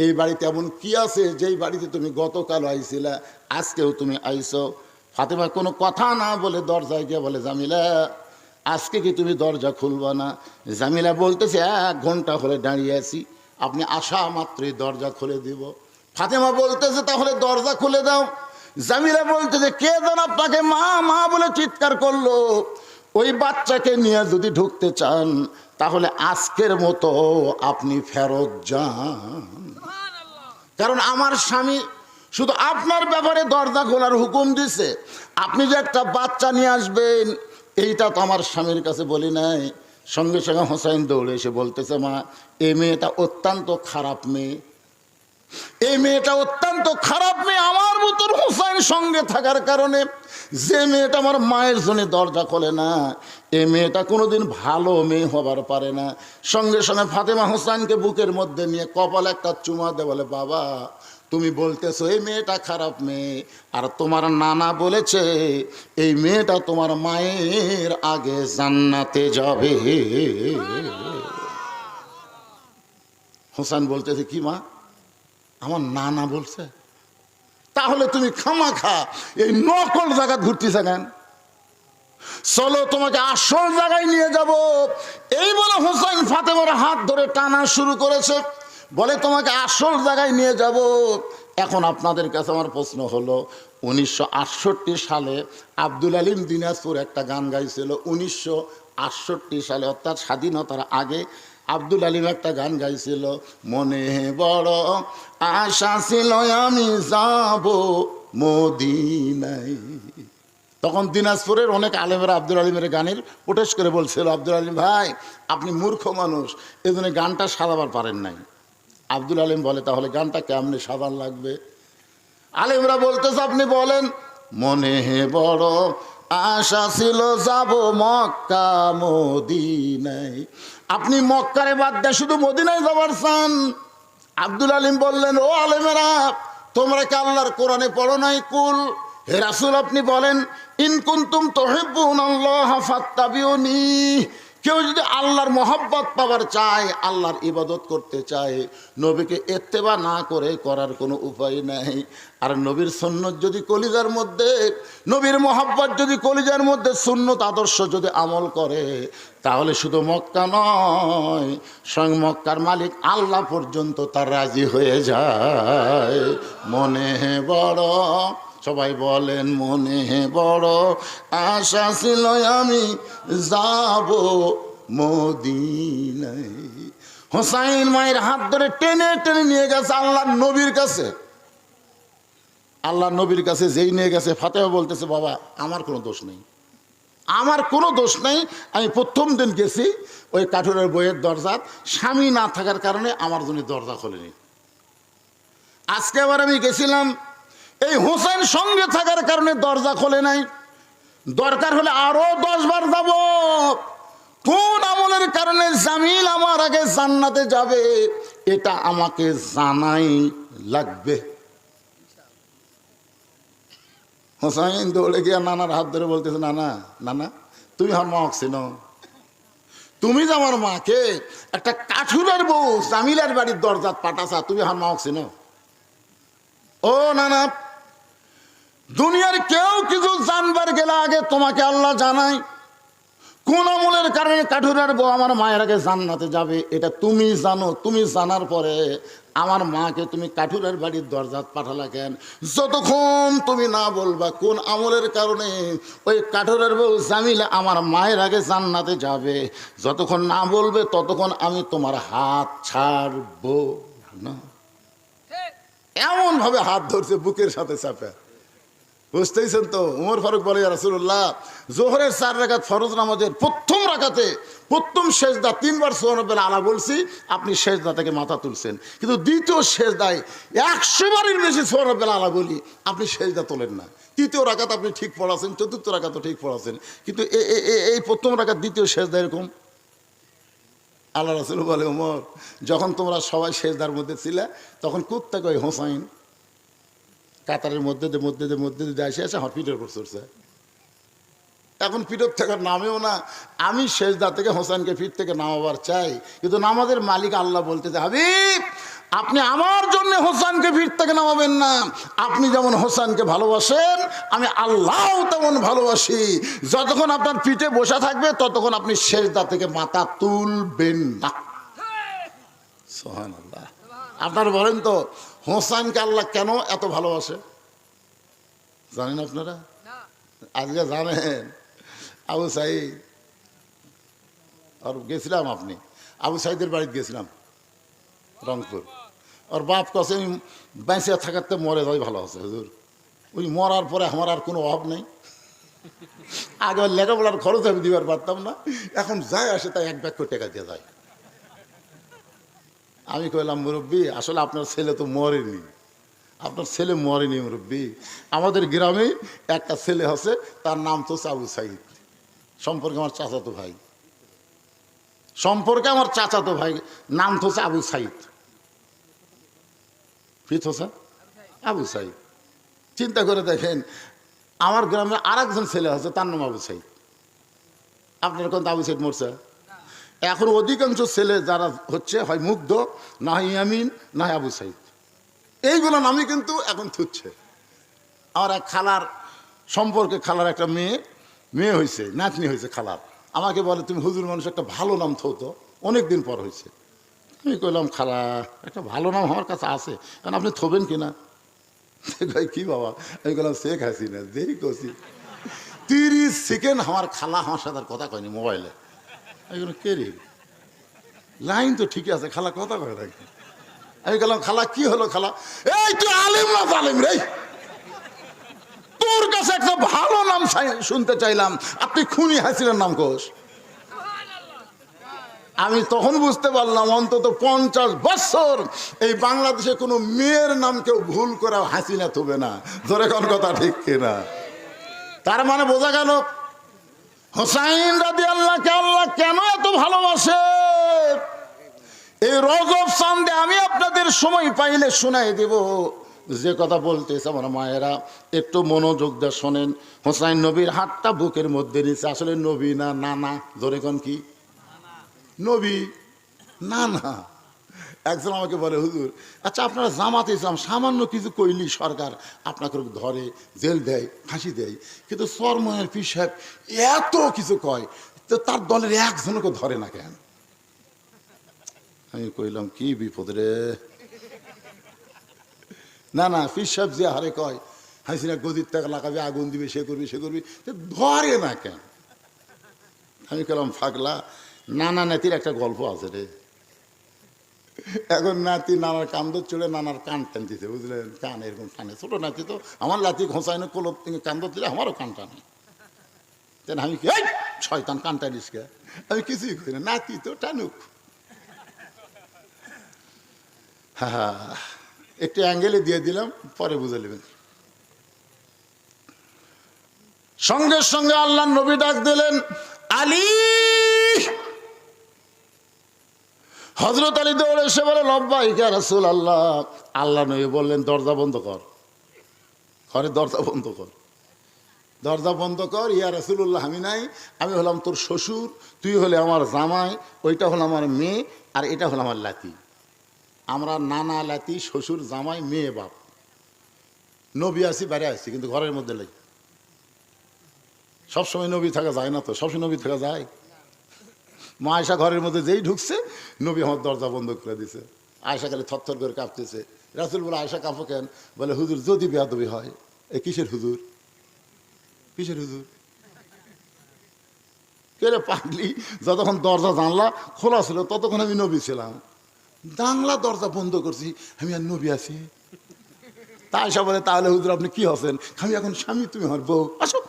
এই বাড়িতে এমন কি আছে যেই বাড়িতে তুমি গতকাল আইছিলা, আজকেও তুমি আইছো? ফাতেমা কোনো কথা না বলে দরজায় গিয়ে বলে, জামিলা আজকে কি তুমি দরজা খুলবা না? জামিলা বলতেছে, 1 ঘন্টা হলে দাঁড়িয়ে আছি, আপনি আসা মাত্রই দরজা খুলে দিব। ফাতেমা বলতেছে, তাহলে দরজা খুলে দাও। জামিলা বলতেছে, কে যেন আপনাকে মা মা বলে চিৎকার করলো? ওই বাচ্চাকে নিয়ে যদি ঢুকতে চান তাহলে আজকের মতো আপনি ফেরত যান, কারণ আমার স্বামী শুধু আপনার ব্যাপারে দরজা খোলার হুকুম দিছে, আপনি যে একটা বাচ্চা নিয়ে আসবেন এইটা তো আমার স্বামীর কাছে বলি নাই। সঙ্গে সঙ্গে হোসেন দৌড়ে এসে বলতেছে, মা এই মেয়েটা অত্যন্ত খারাপ মেয়ে, এই মেয়েটা অত্যন্ত খারাপ মেয়ে, আমার মতন হোসেন সঙ্গে থাকার কারণে যে মেয়েটা আমার মায়ের জন্য দরজা খোলে না, এই মেয়েটা কোনোদিন ভালো মেয়ে হবার পারে না। সঙ্গে সঙ্গে ফাতেমা হোসেনকে বুকের মধ্যে নিয়ে কপালে একটা চুমা দে, বলে, বাবা তুমি বলতেছো এই মেয়েটা খারাপ মেয়ে, আর তোমার নানা বলেছে এই মেয়েটা তোমার মায়ের আগে জান্নাতে যাবে। হোসেন বলতেছে, কি মা আমার নানা বলছে? তাহলে তুমি খামাখা এই নকল জায়গা ঘুরতেছে কেন? চলো তোমাকে আসল জায়গায় নিয়ে যাব। এই বলে হুসাইন ফাতেমার হাত ধরে টানা শুরু করেছে, বলে তোমাকে আসল জায়গায় নিয়ে যাব। এখন আপনাদের কাছে আমার প্রশ্ন হলো, 1968 সালে আব্দুল আলিম দিনাজপুর একটা গান গাইছিল। 1968 সালে, অর্থাৎ স্বাধীনতার আগে আব্দুল আলিম একটা গান গাইছিল, মনে বড় আশা ছিল আমি যাব মদিনায়। তখন দিনাজপুরের অনেক আলেমেরা আব্দুল আলিমের গানের প্রোটেস্ট করে বলছিল, আব্দুল আলিম ভাই আপনি মূর্খ মানুষ, এই জন্য গানটা সাজাবার পারেন নাই। আব্দুল আলিম বলে, তাহলে গানটা কেমনে সাজান লাগবে? আলেমরা বলতেছে, আপনি বলেন, মনে বড় আশা ছিল যাব মক্কা মদিনায়। আপনি মক্কারে বাদ দিয়ে শুধু মদিনায় যাবার চান। আব্দুল আলিম বললেন, ও আলেমেরা, তোমরা কি আল্লাহর কোরআনে পড়ো নাই? কুল, হে রাসূল আপনি বলেন, ইন কুনতুম তুহিব্বুনাল্লাহ ফাত্তাবিউনি। কেউ যদি আল্লাহর মহব্বত পাবার চায়, আল্লাহর ইবাদত করতে চায়, নবীকে ইত্তেবা না করে করার কোনো উপায় নাই। আর নবীর সুন্নত যদি কলিজার মধ্যে, নবীর মহব্বত যদি কলিজার মধ্যে সুন্নত আদর্শ যদি আমল করে, তাহলে শুধু মক্কা নয়, স্বয়ং মক্কার মালিক আল্লাহ পর্যন্ত তার রাজি হয়ে যায়। মনে বড়, সবাই বলেন, মনে বড় আশা ছিল আমি যাব মদিনায়। হোসাইন মায়ের হাত ধরে টেনে টেনে নিয়ে গেছে আল্লাহর নবীর কাছে। আল্লাহর নবীর কাছে যেই নিয়ে গেছে, ফাতেমা বলতেছে, বাবা আমার কোনো দোষ নেই, আমার কোনো দোষ নেই। আমি প্রথম দিন গেছি ওই কাঠুরের বইয়ের দরজাত, স্বামী না থাকার কারণে আমার জন্য দরজা খোলেনি। আজকে আবার আমি গেছিলাম, এই হোসেন সঙ্গে থাকার কারণে দরজা খোলে নাই। দরকার হলে আরো 10 বার যাব। কোন আমলের কারণে জামিল আমার আগে জান্নাতে যাবে, এটা আমাকে জানাই লাগবে। হোসেন দৌড়ে গিয়া নানার হাত ধরে বলতেছে, নানা নানা তুমি আমার মা চিনো? তুমি যে আমার মাকে একটা কাঠুরের বউ জামিলের বাড়ির দরজাত পাঠাছা, তুমি আমার মা চিনো? ও নানা, দুনিয়ার কেউ কিছু জানবার গেলে আগে তোমাকে আল্লাহ জানায়। কোন আমলের কারণে কাঠুরের বউ আমার মায়ের আগে জান্নাতে যাবে এটা তুমি জানো। তুমি জানার পরে আমার মাকে তুমি কাঠুরের বাড়ির দরজাত পাঠালা কেন? যতক্ষণ তুমি না বলবা কোন আমলের কারণে ওই কাঠুরের বউ জামিলা আমার মায়ের আগে জান্নাতে যাবে, যতক্ষণ না বলবে ততক্ষণ আমি তোমার হাত ছাড়বো না। এমন ভাবে হাত ধরছে বুকের সাথে চাপে। বুঝতেইছেন তো? উমর ফারুক বলে, ইয়া রাসূলুল্লাহ, জোহরের 4 রাকাত ফরজ নামাজের প্রথম রাকাতে প্রথম সেজদা 3 বার সুবহানাল্লাহ আলা বলছি, আপনি সেজদা থেকে মাথা তুলছেন, কিন্তু দ্বিতীয় সেজদায় 100 বারের বেশি সুবহানাল্লাহ আলা বলি, আপনি সেজদা তোলেন না। তৃতীয় রাকাত আপনি ঠিক পড়াছেন, চতুর্থ রাকাতও ঠিক পড়াছেন, কিন্তু এই প্রথম রাকাত দ্বিতীয় সেজদা এরকম। আল্লাহ রাসূল বলে, ওমর যখন তোমরা সবাই সেজদার মধ্যে ছিলে, তখন কুত্তা কই হোসাইন কাতারের মধ্যে আসে আমার পিঠের উপর চড়ছে। এখন পিঠের থেকে নামেও না। আমি সেজদা থেকে হোসেনকে পিঠ থেকে নামাবার চাই, কিন্তু নামাজের মালিক আল্লাহ বলতেছে, হাবিব আপনি আমার জন্য হোসেনকে পিঠ থেকে নামাবেন না। আপনি যেমন হোসেনকে ভালোবাসেন, আমি আল্লাহ তেমন ভালোবাসি। যতক্ষণ আপনার পিঠে বসা থাকবে ততক্ষণ আপনি সেজদা থেকে মাথা তুলবেন না। সুবহানাল্লাহ। আপনারা বলেন তো, হোসেনকে আল্লাহ কেন এত ভালোবাসে? জানেন আপনারা? আজকে জানেন? আবু সাইদ আর গেছিলাম, আপনি আবু সাইদের বাড়িতে গেছিলাম রংপুর। ওর বাপ কাছে আমি বেঁচে থাকাতে মরে যাই ভালো আছে হুজুর। ওই মরার পরে আমার আর কোনো অভাব নেই। আগে লেখাপড়ার খরচ আমি দিবার পারতাম না, এখন যাই আসে তাই 1 ব্যাগ করে টাকা দিয়ে যায়। আমি কইলাম, মুরব্বী আসলে আপনার ছেলে তো মরেনি, আপনার ছেলে মরেনি মুরব্বী। আমাদের গ্রামে একটা ছেলে আছে, তার নাম তো আবু সাইদ, সম্পর্কে আমার চাচাতো ভাই, নাম তো আবু সাইদ, আবু সাইদ। চিন্তা করে দেখেন, আমার গ্রামে আর একজন ছেলে আছে, তার নাম আবু সাইদ। আপনার কোন আবু সাইদ মরছে? এখন অধিকাংশ ছেলে যারা হচ্ছে, হয় মুগ্ধ, না হয় ইয়ামিন, না হয় আবু সাইদ। এইগুলো নামই কিন্তু এখন থুচ্ছে। আমার এক খালার সম্পর্কে, খালার একটা মেয়ে মেয়ে হয়েছে, নাতনি হয়েছে খালার। আমাকে বলে তুমি হুজুর মানুষ একটা ভালো নাম থতো, অনেক দিন পর হয়েছে। আমি কইলাম খালা একটা ভালো নাম আমার কাছে আছে, কারণ আপনি থবেন কিনা? কি বাবা? আমি বললাম শেখ হাসিনা। যেই কছি 30 সেকেন্ড আমার খালা আমার সাথে আর কথা কয়নি মোবাইলে। আমি বললাম কে রে, লাইন তো ঠিকই আছে, খালা কথা কয় নাকি? আমি বললাম খালা কি হলো খালা? এই তুই আলিম না জালিম রে, তোর কাছে একটা ভালো নাম শুনতে চাইলাম, আপনি খুনি হাসিনার নাম কোষ। আমি তখন বুঝতে পারলাম অন্তত 50 বছর এই বাংলাদেশে কোনো মেয়ের নাম কেউ ভুল করে হাসিনা থবে না। ধরে কোন কথা ঠিক কিনা? তার মানে বোঝা গেল হোসাইন রাদিয়াল্লাহু আল্লাহ কেন এত ভালোবাসে। এই রজব চাঁদে আমি আপনাদের সময় পাইলে শোনাই দেব যে কথা বলতেছে আমার মায়েরা, একটু মনোযোগ দিয়ে শোনেন। হোসাইন নবীর হাতটা বুকের মধ্যে নিচ্ছে, আসলে নবী না নানা? ধরে কোন কি নবী না না? একজন আমাকে বলে হুজুর আচ্ছা আপনারা জামাতে ইসলাম সামান্য কিছু কইলি সরকার আপনাকে ধরে, জেল দেয়, ফাঁসি দেয়, কিন্তু চরমনের পীর সাহেব এত কিছু কয়, তো তার দলের একজনকে ধরে না কেন? আমি কইলাম কি বিপদ রে। না না, পীর সাহেব যে হারে কয় হাসিনা গদির টাকা লাগাবে, আগুন দিবে, সে করবি সে করবি, ধরে না কেন? আমি কইলাম ফাগলা, নানা নাতির একটা গল্প আছে রে। এখন নাতি নানার কান ধর চলে নানার কান টানতেছে, বুঝলেন? কান এরকম টানে, ছোট নাতি তো, আমার লাতি ঘোষাইনে কোলপ থেকে কান ধর দিলে আমারও কান টানে। আমি কি শয়তান কান টানিস কে? আমি কিছুই করি না, নাতি তো টানুক। হ্যাঁ একটু অ্যাঙ্গেলে দিয়ে দিলাম, পরে বুঝে নেবেন। সঙ্গে সঙ্গে আল্লাহ নবী ডাক দিলেন আলী। হযরত আলী দৌড়ে এসে বলে লব্বাইক ইয়া রাসূলুল্লাহ। আল্লাহ নবী বললেন দরজা বন্ধ কর, ঘরে দরজা বন্ধ কর, দরজা বন্ধ কর। ইয়া রাসূলুল্লাহ আমি নাই, আমি হলাম তোর শ্বশুর, তুই হলে আমার জামাই, ওইটা হলো আমার মেয়ে, আর এটা হলো আমার লাতি। আমরা নানা লাতি, শ্বশুর জামাই, মেয়ে বাপ। নবী আসি বাইরে আসছি, কিন্তু ঘরের মধ্যে লাই। সবসময় নবী থাকা যায় না তো, সবসময় নবী থাকা যায়? মা আয়েশা ঘরের মধ্যে যেই ঢুকছে নবী আমার দরজা বন্ধ করে দিছে। আয়েশা খালি থরথর করে কাঁপতেছে। রাসূল বলে আয়েশা কাঁপো কেন? বলে হুজুর যদি বেয়াদবি হয়। এ কিসের হুজুর? কিসের হুজুর? কে রে পাগলি? যতক্ষণ দরজা জানলা খোলা ছিল ততক্ষণ আমি নবী ছিলাম, জানলা দরজা বন্ধ করছি, আমি আর নবী আছি? তা আয়েশা বলে তাহলে হুজুর আপনি কি হচ্ছেন? আমি এখন স্বামী, তুমি আমার বউ, আসো।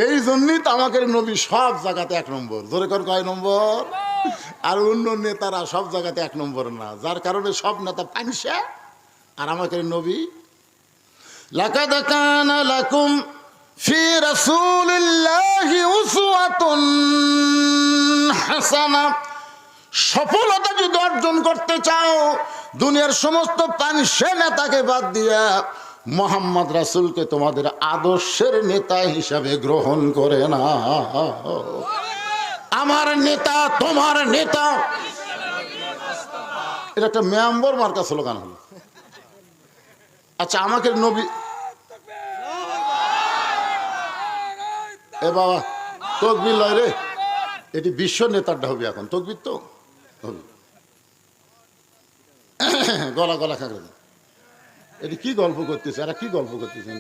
এই জন্যই তো আমাকে নবী সব জায়গাতে 1 নম্বর। ধরে কর কয় নম্বর? আর অন্য নেতারা সব জায়গাতে 1 নম্বর না, যার কারণে সব নেতা পানিশা। আর আমাকে নবী লাকাদ কানা লাকুম ফি রাসূলিল্লাহি উসওয়াতুন হাসানা। সফলতা যদি অর্জন করতে চাও, দুনিয়ার সমস্ত পানিশা নেতাকে বাদ দিয়া মোহাম্মদ রাসূলকে তোমাদের আদর্শের নেতা হিসাবে গ্রহণ করে না। আমার নেতা তোমার নেতা, এটা একটা মেম্বর মার্কা স্লোগান হলো। আচ্ছা আমাকে নবী, এ বাবা তকবীর লয় রে, এটি বিশ্ব নেতারটা হবে এখন, তকবীর তো হবে। গলা গলা খাগড়া, এটি কি গল্প করতেছে? এরা কি গল্প করতেছেন?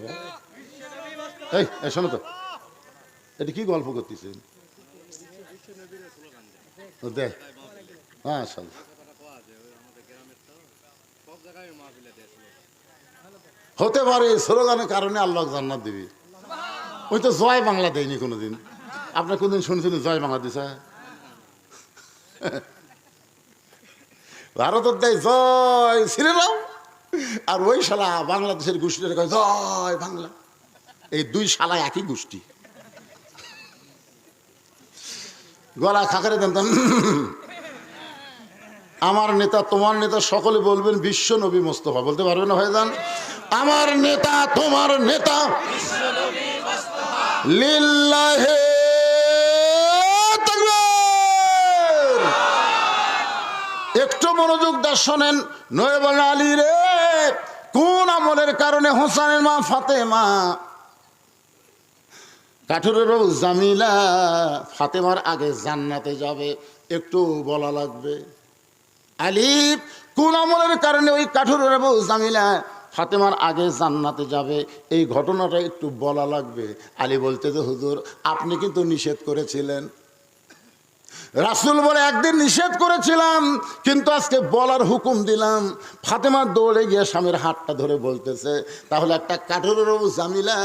এই শোনো তো, এটি কি গল্প করতেছেন? দেখ হ্যাঁ হতে পারে স্লোগানের কারণে আল্লাহ জান্নাত দিবি। ওই তো জয় বাংলা দেয়নি কোনোদিন। আপনার কোনদিন শুনেছেন জয় বাংলা দিছে? ভারতের দেয় জয় শ্রীরাম, আর ওই শালা বাংলাদেশের গোষ্ঠীর কয় জয় বাংলা। এই 2 শালা একই গোষ্ঠী। গলা খাকারে দেন। আমার নেতা তোমার নেতা সকলে বলবেন বিশ্ব নবী মোস্তফা, বলতে পারবেন না ভাইজান? আমার নেতা তোমার নেতা লিল্লাহে তাকবীর। একটু মনোযোগ দিয়ে শোনেন। নবী বলেন আলী রে, কোন আমলের কারণে হোসেনের মা ফাতেমা কাঠুরের বউ জামিলা ফাতেমার আগে জান্নাতে যাবে, একটু বলা লাগবে। আলিফ কোন আমলের কারণে ওই কাঠুরের বউ জামিলা ফাতেমার আগে জান্নাতে যাবে, এই ঘটনাটা একটু বলা লাগবে। আলী বলতে যে হুজুর আপনি কিন্তু নিষেধ করেছিলেন। রাসূল বলে একদিন নিষেধ করেছিলাম, কিন্তু আজকে বলার হুকুম দিলাম। ফাতেমা দৌড়ে গিয়ে স্বামীর হাতটা ধরে বলতেছে, তাহলে একটা কাঠুরের বউ জামিলা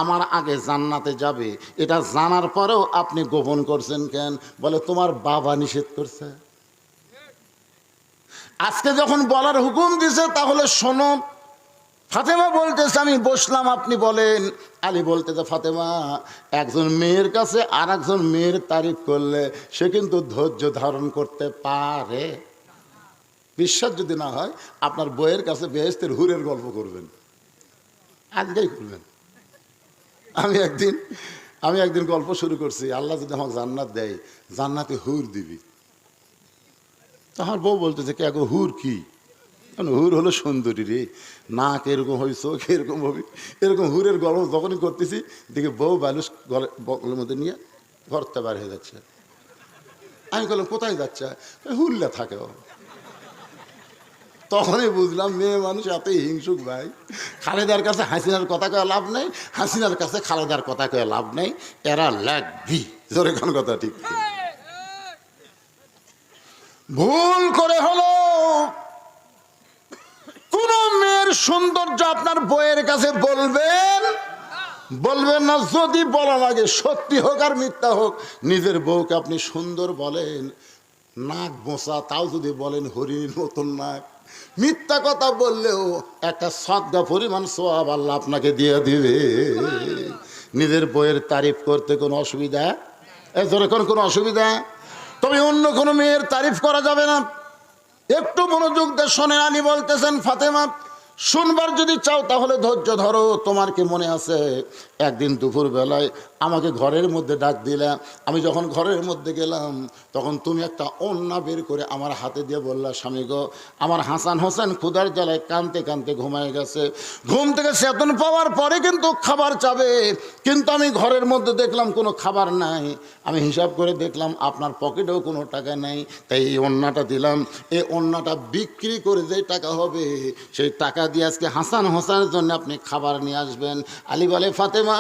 আমার আগে জান্নাতে যাবে, এটা জানার পরেও আপনি গোপন করছেন কেন? বলে তোমার বাবা নিষেধ করছে। আজকে যখন বলার হুকুম দিছে তাহলে শোনো। ফাতেমা বলতেছে আমি বসলাম, আপনি বলেন। আলী বলতেছে ফাতেমা একজন মেয়ের কাছে আর একজন মেয়ের তারিফ করলে সে কিন্তু ধৈর্য ধারণ করতে পারে। বিশ্বাস যদি না হয় আপনার বইয়ের কাছে বেহেশতের হুরের গল্প করবেন, আজকেই করবেন। আমি একদিন গল্প শুরু করছি, আল্লাহ যদি আমাকে জান্নাত দেয় জান্নাতে হুর দিবি। আমার বউ বলতেছে কে গো হুর কি? হুর হলো সুন্দরী রে, নাক এরকম হবি, চোখ এরকম হবি, এরকম হুরের গল্প যখনই করতেছি দেখি বউ বালুস গলের মধ্যে নিয়ে ঘরতে বার হয়ে যাচ্ছে। আমি বললাম কোথায় যাচ্ছে? হুরলে থাকে। তখনই বুঝলাম মেয়ে মানুষ এতই হিংসুক ভাই। খালেদার কাছে হাসিনার কথা কয়ে লাভ নেই, হাসিনার কাছে খালেদার কথা কয়ে লাভ নেই, এরা লাগবি। জোরে কোন কথা ঠিক ভুল করে হলো কোন মেয়ের সৌন্দর্য আপনার বইয়ের কাছে বলবেন না। যদি বলা লাগে সত্যি হোক আর মিথ্যা হোক, নিজের বউকে আপনি সুন্দর বলেন, নাক বোঁচা তাও যদি বলেন হরিণের মতন নাক, মিথ্যা কথা বললেও একটা সদকা পরিমাণ সওয়াব আল্লাহ আপনাকে দিয়ে দিবে। নিজের বইয়ের তারিফ করতে কোনো অসুবিধা, যখন কোনো অসুবিধা, তবে অন্য কোনো মেয়ের তারিফ করা যাবে না। একটু মনোযোগ দিয়ে শোনেন। আলী বলতেছেন ফাতেমা শুনবার যদি চাও তাহলে ধৈর্য ধরো। তোমার কি মনে আছে একদিন দুপুর বেলায় আমাকে ঘরের মধ্যে ডাক দিলা, আমি যখন ঘরের মধ্যে গেলাম তখন তুমি একটা ওড়না বের করে আমার হাতে দিয়ে বললা, স্বামী গো আমার হাসান হোসেন ক্ষুধার জ্বালায় কাঁদতে কাঁদতে ঘুমায় গেছে, ঘুম থেকে চেতন পাওয়ার পরে কিন্তু খাবার চাবে, কিন্তু আমি ঘরের মধ্যে দেখলাম কোনো খাবার নাই। আমি হিসাব করে দেখলাম আপনার পকেটেও কোনো টাকা নাই, তাই এই ওড়নাটা দিলাম। এই ওড়নাটা বিক্রি করে যে টাকা হবে সেই টাকা দিয়ে আজকে হাসান হোসেনের জন্য আপনি খাবার নিয়ে আসবেন। আলী বলে ফাতেমা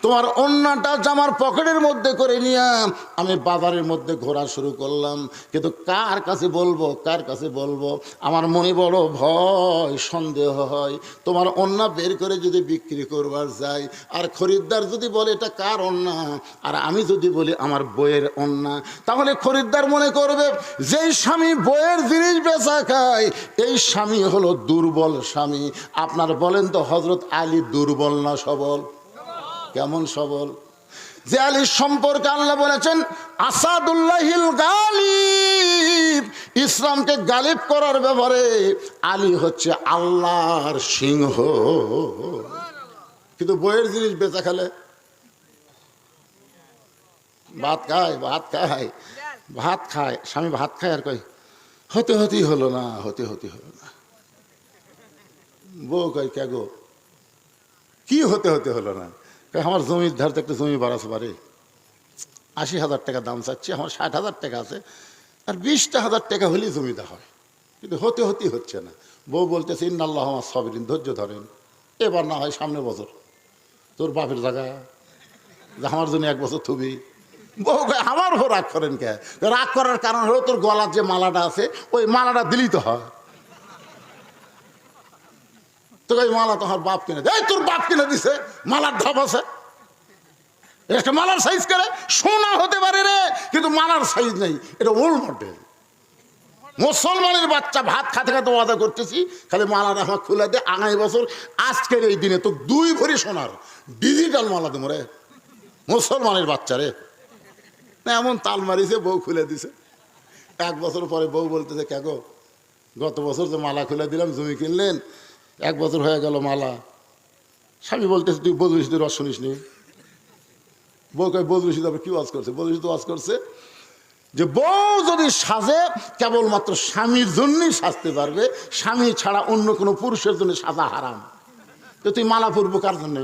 তোমার ওড়নাটা জামার পকেটের মধ্যে করে নিয়ে আমি বাজারের মধ্যে ঘোরা শুরু করলাম, কিন্তু কার কাছে বলবো? আমার মনে বড় ভয় সন্দেহ হয়। তোমার ওড়না বের করে যদি বিক্রি করবার যাই আর খরিদ্দার যদি বলে এটা কার ওড়না, আর আমি যদি বলি আমার বইয়ের ওড়না, তাহলে খরিদ্দার মনে করবে যেই স্বামী বইয়ের জিনিস বেচা খায় এই স্বামী হলো দুর্বল স্বামী। আপনার বলেন তো হযরত আলী দুর্বল না সবল? কেমন সবল? যে আলী সম্পর্কে আল্লাহ বলেছেন আসাদুল্লাহিল গালিব, ইসলামকে গালিব করার ব্যাপারে আলী হচ্ছে আল্লাহর সিংহ। কিন্তু বইয়ের জিনিস বেচা খেলে ভাত খায় স্বামী ভাত খায় আর কয় হতেই হলো না। বউ কয় কে গো কি হতে হলো না? আমার জমির ধার একটা জমি বাড়াতে পারে, ৮০,০০০ টাকা দাম চাচ্ছি, আমার ৬০,০০০ টাকা আছে, আর ২০,০০০ টাকা হলেই জমিটা হয়, কিন্তু হতেই হচ্ছে না। বউ বলতেছে ইন্নাল্লাহ আমার সাবিরিন, ধৈর্য ধরেন, এবার না হয় সামনে বছর তোর বাপের জায়গা আমার জন্য ১ বছর থুবি। বউ আমার উপর রাগ করেন কে? রাগ করার কারণ হলো তোর গলার যে মালাটা আছে ওই মালাটা দিলেই তো হয়। তো এই মালা তোমার বাপ কিনে দেয়, তোর বাপ কিনে দিছে, মালার ধাপ আছে, একটা মালার সাইজ করে সোনা হতে পারে রে, কিন্তু মালার সাইজ নেই, এটা ওল্ড মডেল। মুসলমানের বাচ্চা ভাত খাতে ওয়াদা করতেছি খালি মালাটা আমার খুলে দে, আগামী বছর আজকের এই দিনে তো 2 ভরি সোনার ডিজিটাল মালা দেবো রে। মুসলমানের বাচ্চা রে, না এমন তাল মারিছে, বউ খুলে দিছে। 1 বছর পরে বউ বলতেছে কে গো গত বছর যে মালা খুলে দিলাম জমি কিনলেন, 1 বছর হয়ে গেল মালা। স্বামী বলতেছে তুই বদরুশি রস শুনিস নি? বউ কয় বদরুশি তবে কি ওয়াজ করছে? বদরুশি তো ওয়াজ করছে যে বউ যদি সাজে কেবলমাত্র স্বামীর জন্যই সাজতে পারবে, স্বামী ছাড়া অন্য কোনো পুরুষের জন্য সাজা হারাম। তো তুই মালা পরবো কার জন্যে?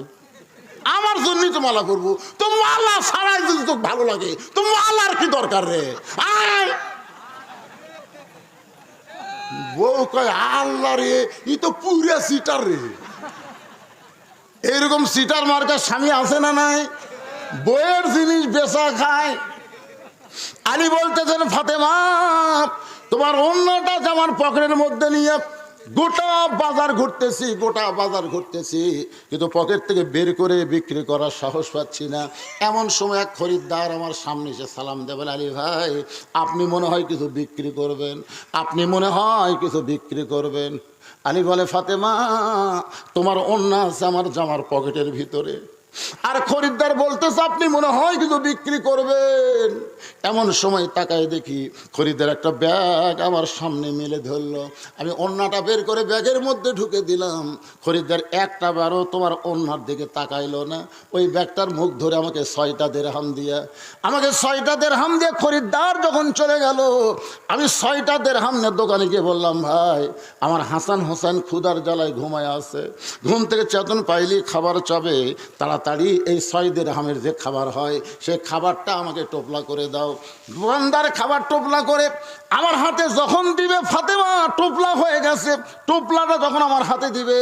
আমার মালার জন্যই তো মালা করবো। তো মালা ছাড়াই যদি তোকে ভালো লাগে তো মালার কি দরকার রে? আয় বউ কয় আল্লাহ রে, ই তো পুরা সিটার রে। এইরকম সিটার মার্কা স্বামী আছে না নাই? বইয়ের জিনিস বেচা খায়। আলী বলতেছেন ফাতেমা তোমার অন্যটা জামার পকেটের মধ্যে নিয়ে গোটা বাজার ঘুরতেছি কিন্তু পকেট থেকে বের করে বিক্রি করার সাহস পাচ্ছি না। এমন সময় এক খরিদ্দার আমার সামনে এসে সালাম দেবেন, আলী ভাই আপনি মনে হয় কিছু বিক্রি করবেন। আলী বলে ফাতেমা তোমার ওন্না আছে আমার জামার পকেটের ভিতরে। আর খরিদ্দার বলতেছে আপনি মনে হয় কিছু বিক্রি করবেন। এমন সময় তাকায় দেখি খরিদ্দার একটা ব্যাগ আমার সামনে মেলে ধরলো। আমি ওন্নাটা বের করে ব্যাগের মধ্যে ঢুকে দিলাম। খরিদ্দার একটা বারও তোমার ওন্নার দিকে তাকাইলো না। ওই ব্যাগটার মুখ ধরে আমাকে 6টা দেরহাম দিয়ে খরিদ্দার যখন চলে গেল, আমি 6টা দেরহাম নিয়ে দোকানে গিয়ে বললাম ভাই আমার হাসান হোসেন ক্ষুধার জ্বালায় ঘুমায় আছে, ঘুম থেকে চেতন পাইলি খাবার চাবে, তাড়াতাড়ি এই 6 দেরহামের যে খাবার হয় সে খাবারটা আমাকে টোপলা করে দাও। দোকানদার খাবার টোপলা করে আমার হাতে যখন দিবে, ফাতেমা টোপলা হয়ে গেছে, টোপলাটা যখন আমার হাতে দিবে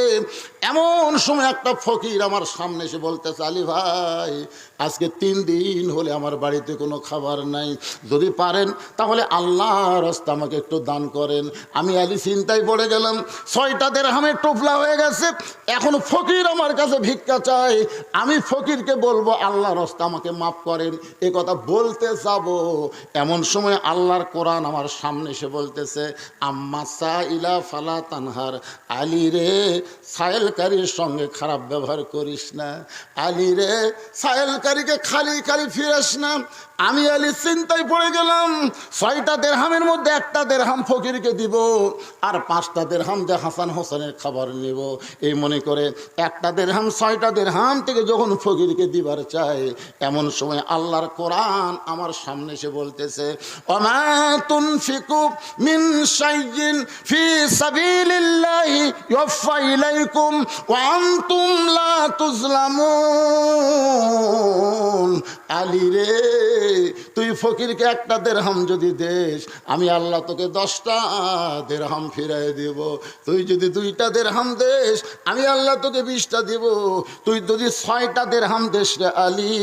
এমন সময় একটা ফকির আমার সামনে এসে বলতেছে আলী ভাই আজকে 3 দিন হলে আমার বাড়িতে কোনো খাবার নাই, যদি পারেন তাহলে আল্লাহর রাস্তা আমাকে একটু দান করেন। আমি আলী চিন্তায় পড়ে গেলাম, 6টা দেরহামের টোপলা হয়ে গেছে, এখন ফকির আমার কাছে ভিক্ষা চায়। আমি ফকিরকে বলবো আল্লাহর রাস্তা আমাকে মাফ করেন, এ কথা বলতে যাব এমন সময় আল্লাহর কোরআন আমার সামনে এসে বলতেছে আম্মা সাইলা ফালা তানহার, আলী রে সায়েলকারীর সঙ্গে খারাপ ব্যবহার করিস না, আলী রে সায়েলকারীকে খালি ফিরাস না। আমি আলী চিন্তায় পড়ে গেলাম, 6টা দেরহামের মধ্যে 1টা দেরহাম ফকিরকে দিব আর 5টা দেরহাম দিয়ে হাসান হোসেনের খাবার নেব। এই মনে করে 1টা দেরহাম 6টা দেরহাম থেকে যখন ফকিরকে দিবার চাই, এমন সময় আল্লাহর কোরআন আমার সামনে এসে বলতেছে ওমা তুনফিকু মিন শাইইন ফি সাবিলিল্লাহি ইউফা ইলাইকুম ওয়া আনতুম লা তুজলামুন। আলী রে তুই ফকিরকে 1টা দেরহাম যদি দেস, আমি আল্লাহ তোকে 10টা দেরহাম ফিরাই দেব। তুই যদি 2টা দেরহাম দেস, আমি আল্লাহ তোকে 20টা দেব। তুই যদি 6টা দেরহাম দেস রে আলী,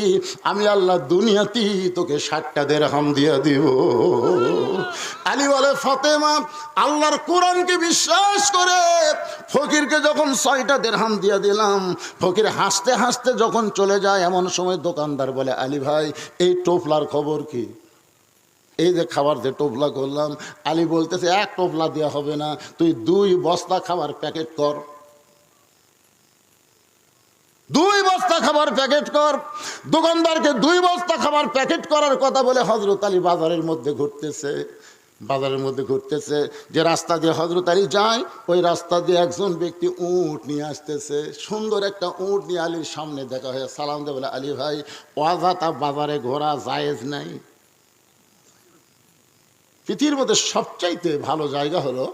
আমি আল্লাহ দুনিয়াতেই তোকে 60টা দেরহাম দিয়ে দিব। আলী বলে ফাতেমা আল্লাহর কোরআনকে বিশ্বাস করে ফকিরকে যখন 6টা দেরহাম দিয়ে দিলাম, ফকির হাসতে হাসতে যখন চলে যায়, এমন সময় দোকানদার বলে আলী ভাই এই টোপলার খবর কি? এই যে খাবার যে টোপলা করলাম। আলী বলতেছে 1 টোপলা দেওয়া হবে না, তুই 2 বস্তা খাবার প্যাকেট কর, 2 বস্তা খাবার প্যাকেট কর। দোকানদারকে 2 বস্তা খাবার প্যাকেট করার কথা বলে হযরত আলী বাজারের মধ্যে ঘুরতেছে। যে রাস্তা দিয়ে হযরত আলী যায়, ওই রাস্তা দিয়ে একজন ব্যক্তি উট নিয়ে আসতেছে। সুন্দর একটা উট নিয়ে আলীর সামনে দেখা হয়ে সালাম দেয়, বলে আলী ভাই ওয়াজাতা বাজারে ঘোরা জায়েজ নাই। পৃথিবীর মধ্যে সবচাইতে ভালো জায়গা হলো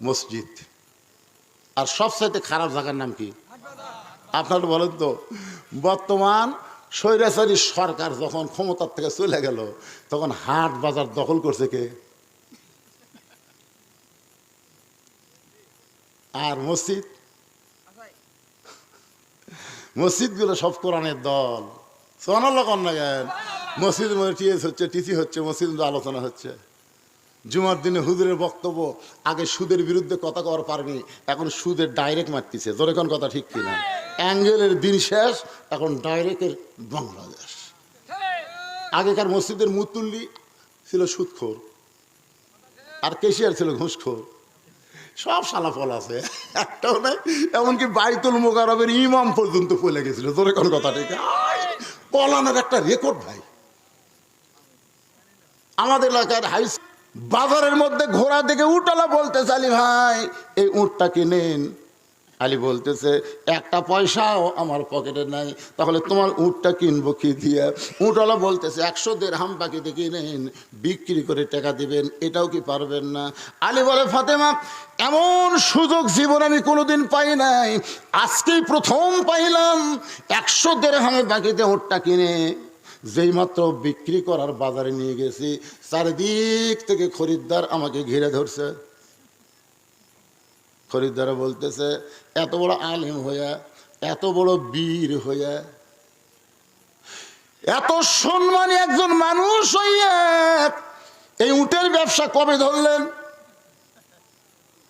মসজিদ, আর সবচাইতে খারাপ জায়গার নাম কি? আপনারা বলেন তো। বর্তমান স্বৈরাচারী সরকার যখন ক্ষমতার থেকে চলে গেল, তখন হাট বাজার দখল করছে কে? আর মসজিদগুলো সব কোরআনের দল। সোনাল্লাহ কন্যা জ্ঞান মসজিদের মধ্যে টিসি হচ্ছে, মসজিদ আলোচনা হচ্ছে। জুমার দিনে হুজুরের বক্তব্য, আগে সুদের বিরুদ্ধে কথা কওয়ার পারবি, এখন সুদের ডাইরেক্ট মারতেছে। তোর এখন কথা ঠিক কিনা? অ্যাঙ্গেলের দিন শেষ, এখন ডাইরেক্টের বাংলাদেশ। আগেকার মসজিদের মুতুল্লি ছিল সুদখোর, আর কেশিয়ার ছিল ঘুষখোর। সব সালাফল আছে, একটাও নাই। এমনকি বাইতুল মোকাররমের ইমাম পর্যন্ত পলে গেছিল। তোর এখন কথা ঠিক? পলানোর একটা রেকর্ড ভাই। আমাদের এলাকার বাজারের মধ্যে ঘোড়া দেখে উটালা বলতে চালি ভাই এই উটটা কিনেন। আলী বলতেছে একটা পয়সাও আমার পকেটে নাই, তাহলে তোমার উটটা কিনবো কি দিয়া? উটওয়ালা বলতেছে 100 দিরহাম বাকিতে কিনেন, বিক্রি করে টাকা দিবেন, এটাও কি পারবেন না? আলী বলে ফাতেমা এমন সুযোগ জীবন আমি কোনোদিন পাই নাই, আজকেই প্রথম পাইলাম। 100 দিরহামে বাকিতে উটটা কিনে যেই মাত্র বিক্রি করার বাজারে নিয়ে গেছি, চারিদিক থেকে খরিদ্দার আমাকে ঘিরে ধরছে। খরিদ্দার বলতেছে এত বড় আলেম হইয়া, এত বড় বীর হইয়া, এত সম্মানী একজন মানুষ হইয়া এই উটের ব্যবসা কবে ধরলেন?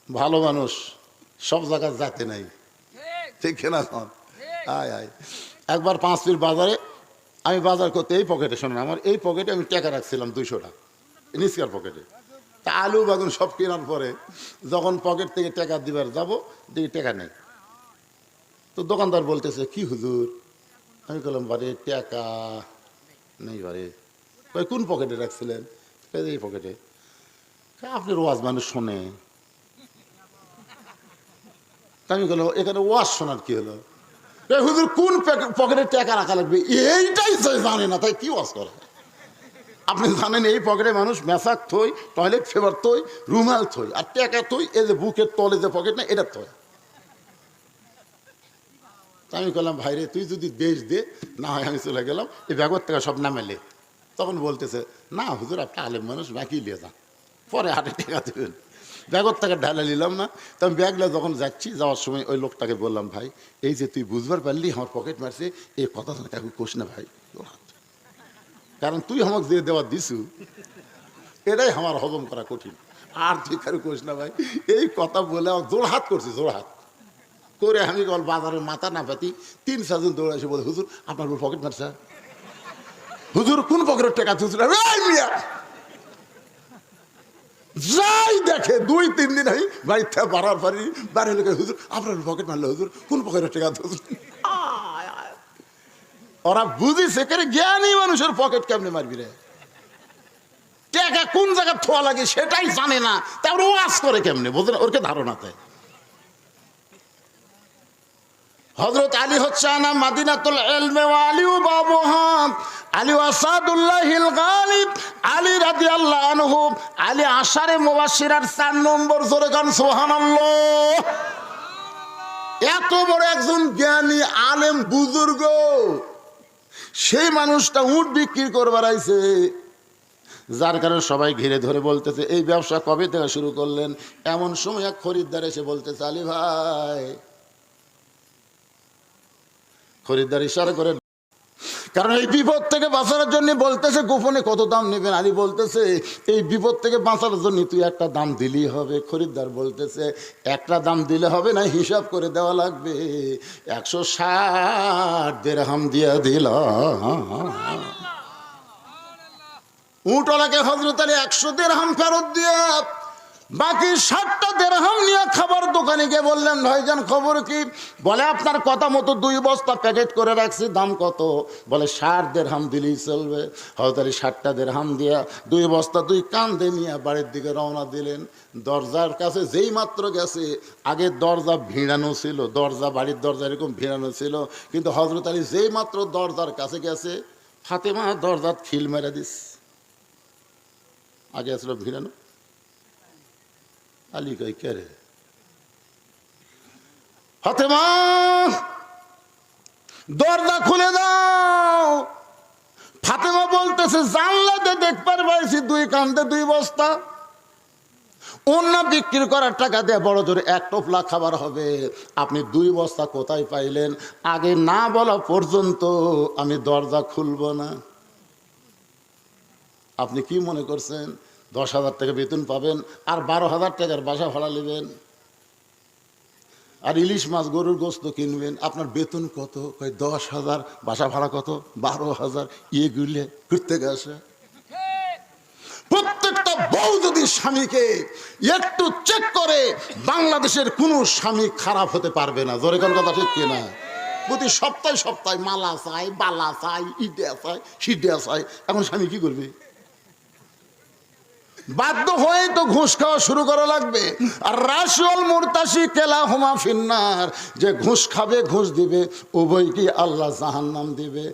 ভালো মানুষ সব জায়গায় যাতে নাই, ঠিক না? আয় আয় একবার 5 পীর বাজারে আমি বাজার করতে, এই পকেটে, শোনেন আমার এই পকেটে আমি টাকা রাখছিলাম 200 টাকা নিচকার পকেটে। তা আলু বাগুন সব কেনার পরে যখন পকেট থেকে টাকা দিবার যাব, দেখি টাকা নেই। তো দোকানদার বলতেছে কি হুজুর? আমি বললাম বারে টাকা নেই বারে। কোন পকেটে রাখছিলেন? এই পকেটে। আপনি ওয়াজ মানুষ শোনে। আমি বললাম এখানে ওয়াজ শোনার কি হলো? হুজুর কোন পকেটে টাকা রাখা লাগবে এইটাই জানে না, তাই কি ওয়াজ করে? আপনি জানেন এই পকেটে মানুষ মেশাক থই, টয়লেট পেপার থই, রুমাল থই, আর টাকা থই এই যে বুকের তলে যে পকেট না এটা থই। আমি বললাম ভাইরে তুই যদি দেশ দে, না হয় আমি চলে গেলাম, এই ব্যাগের থেকে সব নামেলে। তখন বলতেছে না হুজুর আপনি আলেম মানুষ, বাকি নিয়ে যান, পরে হাটে টাকা দেবেন। ব্যাগের থেকে ঢালা নিলাম না। তো আমি ব্যাগলা যখন যাচ্ছি, যাওয়ার সময় ওই লোকটাকে বললাম ভাই এই যে তুই বুঝবার পারলি আমার পকেট মারছে, এই কথা কাউকে কোষ না ভাই, কারণ তুই আমাকে যে দেওয়া দিছু এটাই আমার হজম করা কঠিন, আর তুই কারো কোষ না ভাই। এই কথা বলে আমার জোড়হাত করছে, জোড়হাত করে আমি বল বাজারের মাথা না পাতি 3-4 জন দৌড়ে এসে বলে হুজুর আপনার পকেট মারছে। হুজুর কোন পকেটের টাকা তুলছিল? যাই দেখে 2-3 দিন আমি বাড়ির থেকে বাড়ার পারি, বাড়ি লোকের হুজুর আপনার পকেট মারলো, হুজুর কোন পকেটের টাকা তুলছিল? ওরা বুঝিছে করে জ্ঞানী মানুষের পকেট কেমনে মারবি রে, টাকা কোন জায়গায় থোয়া লাগে সেটাই জানে না, তারপর ওয়াজ করে কেমনে বোঝে না, ওরকে ধারণাতে। হযরত আলী হচ্ছে না মাদিনাতুল ইলমে ওয়া আলিউ বাবুহা, আলী আসাদুল্লাহিল গালিব, আলী রাদিয়াল্লাহু আনহু, আলী আশারে মুবাশশিরার 4 নম্বর। জোরে গান সুবহানাল্লাহ। এত বড় একজন জ্ঞানী আলেম বুজুর্গ, সেই মানুষটা উট বিক্রি করবার আইছে, যার কারণে সবাই ঘিরে ধরে বলতেছে এই ব্যবসা কবে থেকে শুরু করলেন? এমন সময় এক খরিদ্দার এসে বলতেছে আলী ভাই, খরিদ্দার ইশারা করে, কারণ এই বিপদ থেকে বাঁচার জন্য বলতেছে গোপনে কত দাম নেবেন? আলী বলতেছে এই বিপদ থেকে বাঁচার জন্য তুই একটা দাম দিলেই হবে। খরিদ্দার বলতেছে একটা দাম দিলে হবে না, হিসাব করে দেওয়া লাগবে। 160 দিরহাম দিয়ে দিল। উটওয়ালাকে হযরত আলী 100 দিরহাম ফেরত দিয়ে বাকি 60টা দিরহাম নিয়ে খাবার দোকানে গিয়ে বললেন ভাইজান খবর কি? বলে আপনার কথা মতো 2 বস্তা প্যাকেট করে রাখছি, দাম কত? বলে 60 দিরহাম দিলেই চলবে। হযরত আলী 60টা দিরহাম দিয়া 2 বস্তা 2 কাঁধে নিয়ে বাড়ির দিকে রওনা দিলেন। দরজার কাছে যেই মাত্র গেছে, আগে দরজা ভিড়ানো ছিল, দরজা বাড়ির দরজা এরকম ভিড়ানো ছিল, কিন্তু হযরত আলী যেই মাত্র দরজার কাছে গেছে, ফাতেমা দরজার খিল মেরে দিস। আগে আসলো ভিড়ানো। আলী কই কে রে? ফাতেমা দরজা খুলে দাও। ফাতেমা বলতেছে জানলাতে দেখবার পাইছি 2 কাঁধে 2 বস্তা, অন্য বিক্রি করার টাকা দিয়ে বড় জোরে 1 টোপলা খাবার হবে, আপনি 2 বস্তা কোথায় পাইলেন? আগে না বলা পর্যন্ত আমি দরজা খুলব না। আপনি কি মনে করছেন 10,000 টাকা বেতন পাবেন আর 12,000 টাকার বাসা ভাড়া নেবেন, আর ইলিশ মাছ গরুর গোস্ত কিনবেন? আপনার বেতন কত? 10,000, বাসা ভাড়া কত? 12,000। এগুলো ঘুরতে গেছে। প্রত্যেকটা বউ যদি স্বামীকে একটু চেক করে, বাংলাদেশের কোনো স্বামী খারাপ হতে পারবে না। জোরে কোন কথা ঠিক কিনা? প্রতি সপ্তাহে সপ্তাহে মালা চাই, বালা চাই, ইডা চাই, সিডা চাই। এখন স্বামী কি করবে? বাধ্য হয়ে তো ঘুষ খাওয়া শুরু করা লাগবে। আর রাশিউল মুরতাশি কেলাহুমা ফিন্নার, যে ঘুষ খাবে ঘুষ দিবে উভয়কে আল্লাহ জাহান্নাম দিবে।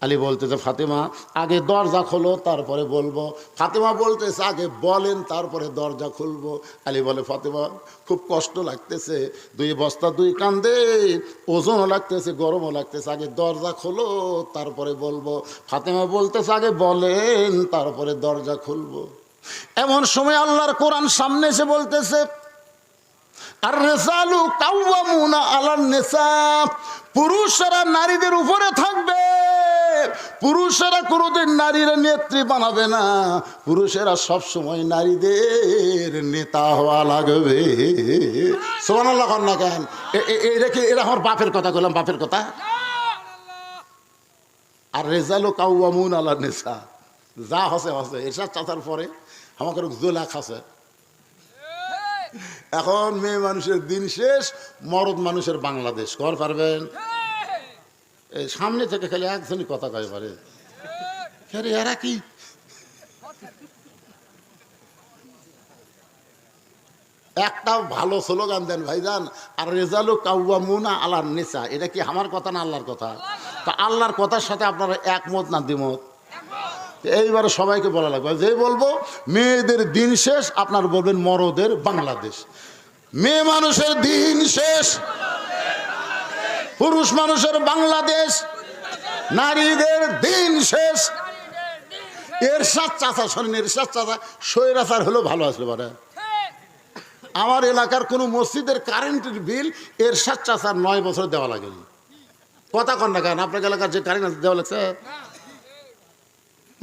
আলী বলতেছে ফাতেমা আগে দরজা খোলো তারপরে বলবো। ফাতেমা বলতেছে আগে বলেন তারপরে দরজা খুলবো। আলী বলে ফাতেমা খুব কষ্ট লাগতেছে, 2 বস্তা 2 কান্দে, ওজনও লাগতেছে গরমও লাগতেছে, আগে দরজা খোলো তারপরে বলবো। ফাতেমা বলতেছে আগে বলেন তারপরে দরজা খুলবো। এমন সময় আল্লাহর কোরআন সামনে এসে বলতেছে আর রিজালু কাওয়ামুনা আলান নিসা, পুরুষেরা নারীদের উপরে থাকবে। পুরুষেরা কোনোদিন নারীর নেত্রী বানাবে না, পুরুষেরা সব সময় নারীদের নেতা হওয়া লাগবে। সুবহানাল্লাহ কন না কেন? এরা আমার বাপের কথা বললাম, বাপের কথা। আর রিজালু কাওয়ামুনা আলান নিসা, যা হসে হসে এরশাদ চাচার পরে আমাকে জোলা খাসে। এখন মেয়ে মানুষের দিন শেষ, মরদ মানুষের বাংলাদেশ। কর পারবেন? এই সামনে থেকে খালি একজনই কথা কয় পারে, এরা কি একটা ভালো স্লোগান দেন ভাইজান। আর রেজালু কাওয়ামুনা আলান নিসা, এটা কি আমার কথা না আল্লাহর কথা? তা আল্লাহর কথার সাথে আপনারা একমত না দ্বিমত? এইবারে সবাইকে বলা লাগবে, যে বলবো মেয়েদের দিন শেষ আপনার বলবেন মরদের বাংলাদেশ। মেয়ে মানুষের দিন শেষ, পুরুষ মানুষের বাংলাদেশ, নারীদের দিন শেষ। এরশাদ চাচা শোনেন, এরশাদ চাচা স্বৈরাচার হলেও ভালো আসলে পারে। আমার এলাকার কোনো মসজিদের কারেন্টের বিল এরশাদ চাচার 9 বছর দেওয়া লাগেনি। কথা কন না কেন? আপনার এলাকার যে কারেন্ট দেওয়া লাগছে,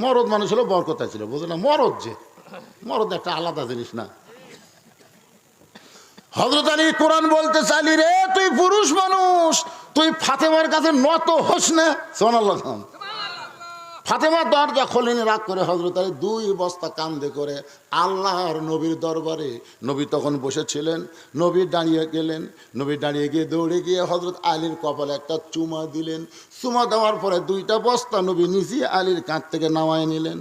মরদ মানুষ হলো বরকত ছিল, বুঝলেন না? মরদ যে মরদ একটা আলাদা জিনিস না। হযরত আলী কোরআন বলতে চাইলি রে তুই পুরুষ মানুষ, তুই ফাতেমার কাছে নত হোস না। সুবহানাল্লাহ। ফাতেমা দরজা খোলেনি, রাগ করে হযরত আলী 2 বস্তা কান্দে করে আল্লাহর নবীর দরবারে। নবী তখন বসেছিলেন, নবী দাঁড়িয়ে গেলেন। নবী দাঁড়িয়ে গিয়ে দৌড়ে গিয়ে হযরত আলীর কপালে একটা চুমা দিলেন। চুমা দেওয়ার পরে 2টা বস্তা নবী নিজে আলীর কাঁধ থেকে নামায় নিলেন।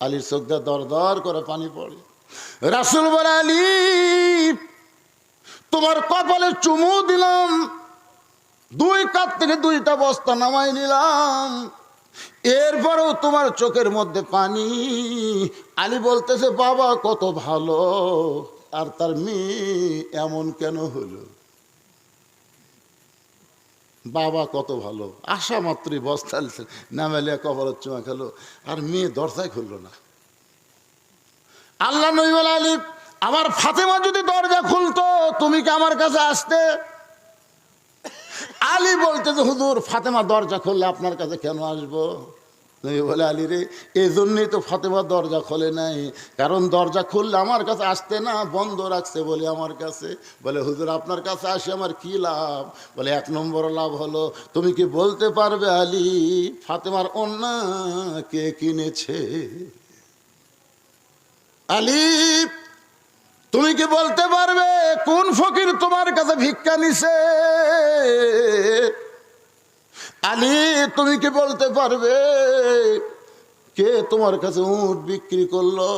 আলীর চোখ দিয়ে দর দর করে পানি পড়ে। রাসূল বলে আলী তোমার কপালে চুমু দিলাম, 2 কাঁধ থেকে 2টা বস্তা নামায় নিলাম, এরপরেও তোমার চোখের মধ্যে পানি। আলী বলতেছে বাবা কত ভালো, আর তার মেয়ে এমন কেন হলো? বাবা কত ভালো, আশা মাত্রই বস্তা নামাইলে কপালের চুমা খেলো, আর মেয়ে দরজায় খুললো না। আল্লাহ নবী বলে আলী আমার ফাতেমা যদি দরজা খুলতো তুমি কি আমার কাছে আসতে? আলী বলতে যে হুজুর ফাতেমা দরজা খুললে আপনার কাছে কেন আসবো? নবী বলে আলী রে এই জন্যই তো ফাতেমা দরজা খোলে নাই, কারণ দরজা খুললে আমার কাছে আসতে না, বন্ধ রাখছে বলে আমার কাছে। বলে হুজুর আপনার কাছে আসে আমার কি লাভ? বলে 1 নম্বর লাভ হলো তুমি কি বলতে পারবে আলী ফাতেমার ওন্না কে কিনেছে? আলী তুমি কি বলতে পারবে কোন ফকির তোমার কাছে ভিক্ষা নিছে? আলী তুমি কি বলতে পারবে কে তোমার কাছে উট বিক্রি করলো?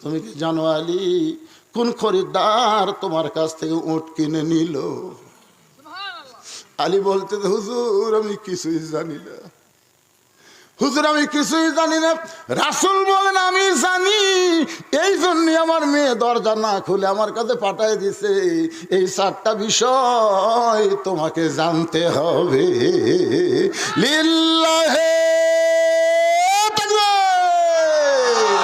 তুমি কি জানো আলী কোন খরিদ্দার তোমার কাছ থেকে উট কিনে নিল? আলী বলতে হুজুর আমি কিছুই জানি না, হুজুর আমি কিছুই জানি না। রাসূল বলেন আমি জানি, এই জন্য আমার মেয়ে দরজা না খুলে আমার কাছে পাঠায় দিছে। এই 4টা বিষয় তোমাকে জানতে হবে। লিল্লাহে তাকবীর।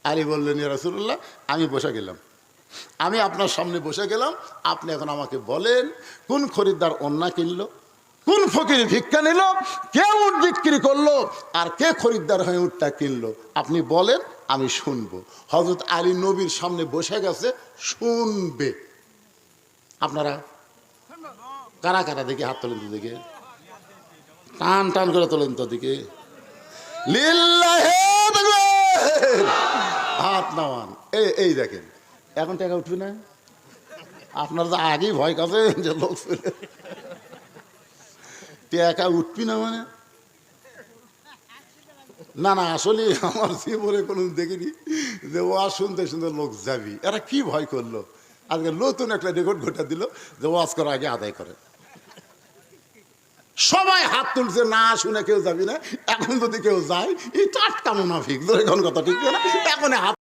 আলী বললেন ইয়া রাসূলুল্লাহ আমি বসে গেলাম, আমি আপনার সামনে বসে গেলাম, আপনি এখন আমাকে বলেন কোন খরিদ্দার ওন্না কিনলো, কোন ফকির ভিক্ষা নিল, কে উট বিক্রি করলো, আর কে খরিদ্দার হয়ে উটটা কিনলো, আপনি বলেন আমি শুনবো। হযরত আলী নবীর সামনে বসে গেছে, শুনবে। আপনারা কারা কারা দেখি হাত তোলেন তো, দেখে টান টান করে তোলেন তো দিকে। লিল্লাহে তাকবীর। হাত নামান। এই দেখেন এখন টাকা উঠবে না? আপনার তো আগেই ভয় কাছে যে লোক টাকা উঠবি না, মানে না না, আসলে আমার জীবনে কোনো দেখিনি যে ওয়াজ শুনতে শুনতে লোক যাবি, এরা কি ভয় করলো। আজকে নতুন একটা রেকর্ড ঘটা দিল যে ওয়াজ করার আগে আদায় করে। সবাই হাত তুলছে, না শুনে কেউ যাবি না। এখন যদি কেউ যায়, এই টাটকা মুনাফিক, ধরে কোন কথা ঠিক না, এখন হাত